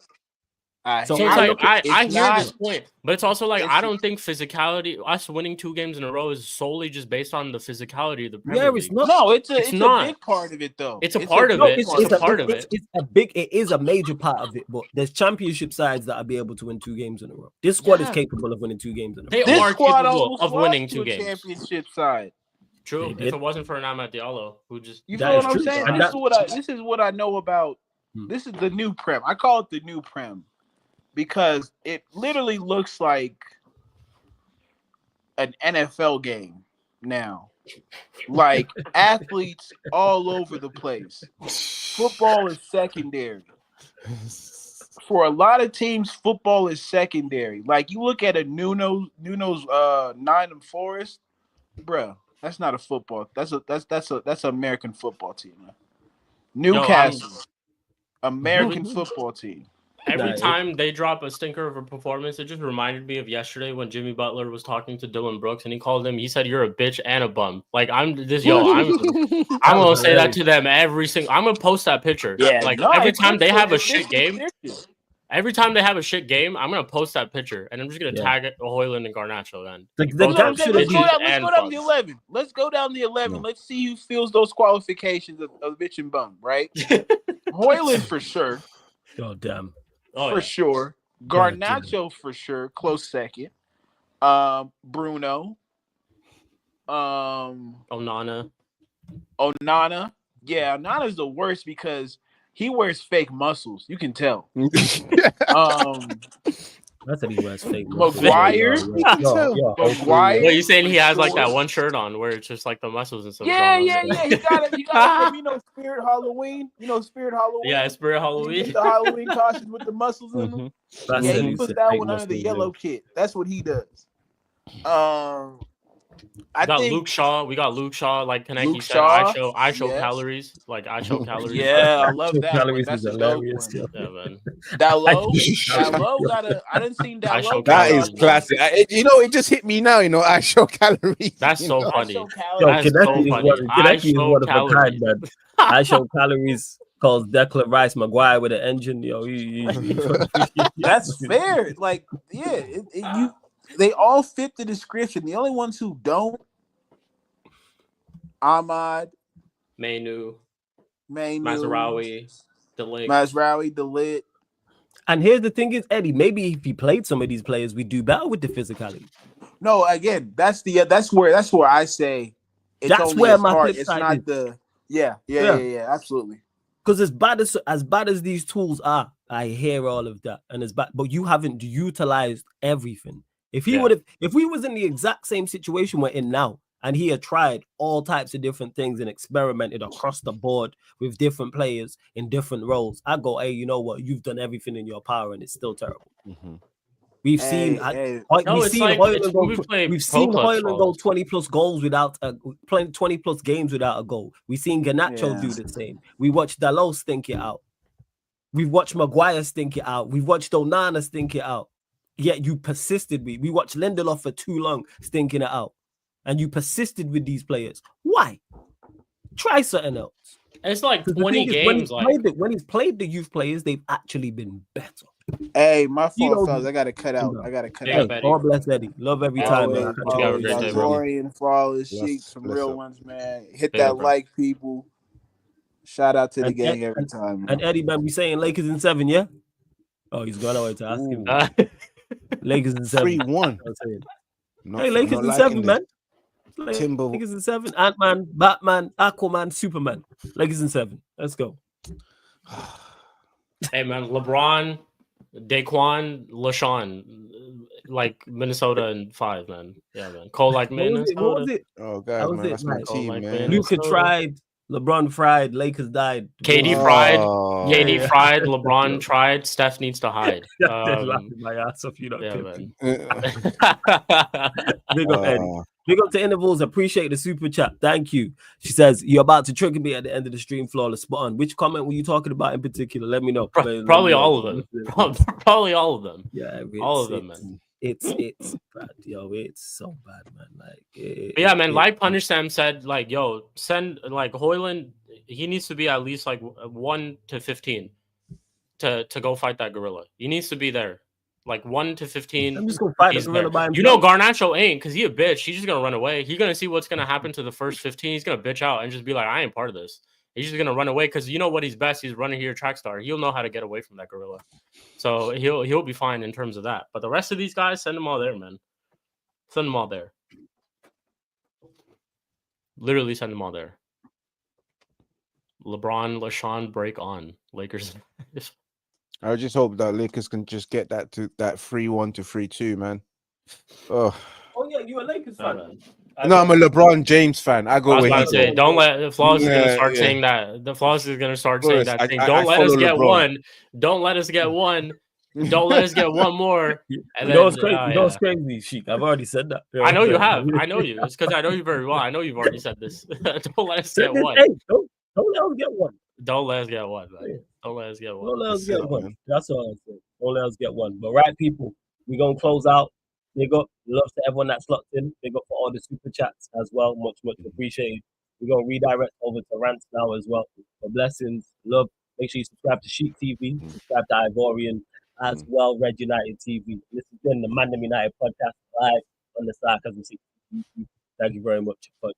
So it's like I hear this point, but it's also like I don't think physicality, us winning 2 games in a row, is solely just based on the physicality of the Premier League. It's not. No, it's a big part of it, though. It's a part of it. It's a part of it. It is a major part of it, but there's championship sides that will be able to win 2 games in a row. This squad is capable of winning 2 games in a row. They are capable of winning 2 games. Championship side. True. If it wasn't for Amad Diallo, who just you feel what I'm saying? This is what I know about. This is the new Prem. I call it the new Prem. Because it literally looks like an NFL game now. Like athletes all over the place. Football is secondary. For a lot of teams, football is secondary. Like you look at a Nuno's Nottingham Forest, bro. That's not a football. That's an American football team. Man. Newcastle, American football team. Every time they drop a stinker of a performance, it just reminded me of yesterday when Jimmy Butler was talking to Dylan Brooks and he said, "You're a bitch and a bum." Like I'm gonna say that to them every single. I'm gonna post that picture. Yeah, like every time they have a shit game. Every time they have a shit game, I'm gonna post that picture and I'm just gonna tag it Hoyland and Garnacho. Then let's go down the 11. Let's go down the 11. Let's see who fills those qualifications of bitch and bum. Right? Hoyland for sure. Oh damn. For sure. Garnacho for sure. Close second. Bruno. Onana. Yeah, Onana's the worst because he wears fake muscles. You can tell. That's what he wears fake Maguire. Maguire. What, you saying he has like that one shirt on where it's just like the muscles and stuff? Yeah. He got it. Spirit Halloween. Spirit Halloween. Yeah, Spirit Halloween. The Halloween costume with the muscles in them. He puts that one under the yellow kit. That's what he does. We got Luke Shaw. Like Kaneki said, I show calories. Like I show calories. Yeah, I love that. Calories is hilarious. Yeah, man. Dalot got a. I didn't see Dalot. That is classic. It just hit me now. I show calories. That's so funny. Kaneki is one of a kind, man. I show calories. Calls Declan Rice Maguire with an engine. That's fair. Like, yeah, they all fit the description. The only ones who don't, Ahmad, Mainu, Mazraoui, Delit. And here's the thing is, Eddie, maybe if he played some of these players, we do better with the physicality. No, again, that's where I say it's that's only where my part. flip It's side not is. the yeah, absolutely. Because as bad as these tools are, I hear all of that, and but you haven't utilized everything. If we was in the exact same situation we're in now, and he had tried all types of different things and experimented across the board with different players in different roles, I'd go, hey, you know what? You've done everything in your power, and it's still terrible. Mm-hmm. We've seen Hoyland go 20 plus goals without playing 20 plus games without a goal. We've seen Garnacho do the same. We watched Dalot stink it out. We've watched Maguire stink it out. We've watched Onana stink it out. Yet you persisted with. We watched Lindelof for too long stinking it out. And you persisted with these players. Why? Try something else. It's like 20 games. When he's played the youth players, they've actually been better. Hey, my fault, fellas. I got to cut out. God bless Eddie. Love every time, man. Dorian, Flawless, Sheik, some real ones, man. Hit that like, people. Shout out to the gang every time. Man. And Eddie, man, we saying Lakers in 7, yeah? Oh, he's gone away to ask him. Lakers in 7. 3-1. Hey, Lakers in 7, man. Lakers in 7. Ant-Man, Batman, Aquaman, Superman. Lakers in 7. Let's go. Hey, man, LeBron, Daquan, LaShawn, like Minnesota in 5, man. Yeah, man. Cole like Minnesota. What was it? Oh, God, man. That's my team, man. Luka tried. LeBron fried, Lakers died. KD fried, LeBron tried. Steph needs to hide. My ass off, you know. Yeah, man. Big up Eddie. Big up to Intervals. Appreciate the super chat. Thank you. She says, you're about to trigger me at the end of the stream, flawless. Spot on. Which comment were you talking about in particular? Let me know. Probably all of them. Probably all of them. Yeah, all of them, man. It's bad, yo. It's so bad, man. Like, like Punish Sam said, like, yo, send like Hoyland. He needs to be at least like 1 to 15 to go fight that gorilla. He needs to be there. Like 1 to 15. I'm just gonna fight the gorilla by himself. You know, Garnacho ain't, because he a bitch. He's just gonna run away. He's gonna see what's gonna happen to the first 15. He's gonna bitch out and just be like, I ain't part of this. He's just gonna run away because you know what he's best. He's running here, track star. He'll know how to get away from that gorilla. So he'll be fine in terms of that. But the rest of these guys, send them all there, man. Send them all there. Literally send them all there. LeBron, LaShawn, break on. Lakers. I just hope that Lakers can just get that 3-1 to 3-2, man. Oh yeah, you a Lakers fan? No, I'm a LeBron James fan. I go with say, don't let the Flawless is gonna start saying that. The Flawless is gonna start saying that thing. Don't let us get one. Don't let us get one. Don't let us get one more. And you know what's crazy? You know what's crazy, Sheik? I've already said that. I know you have. I know you. It's because I know you very well. I know you've already said this. Don't let us get one. Hey, don't let us get one. Don't let us get one, man. Don't let us get one. Don't let us get one. That's all I'm saying. Don't let us get one. But right, people, we're gonna close out. Big up, love to everyone that's locked in. Big up for all the super chats as well. Much appreciated. We're gonna redirect over to rants now as well. For blessings, love. Make sure you subscribe to Sheik TV, subscribe to Ivorian as well, Red United TV. This has been the ManDem United podcast live on the Sarcasm. Thank you very much for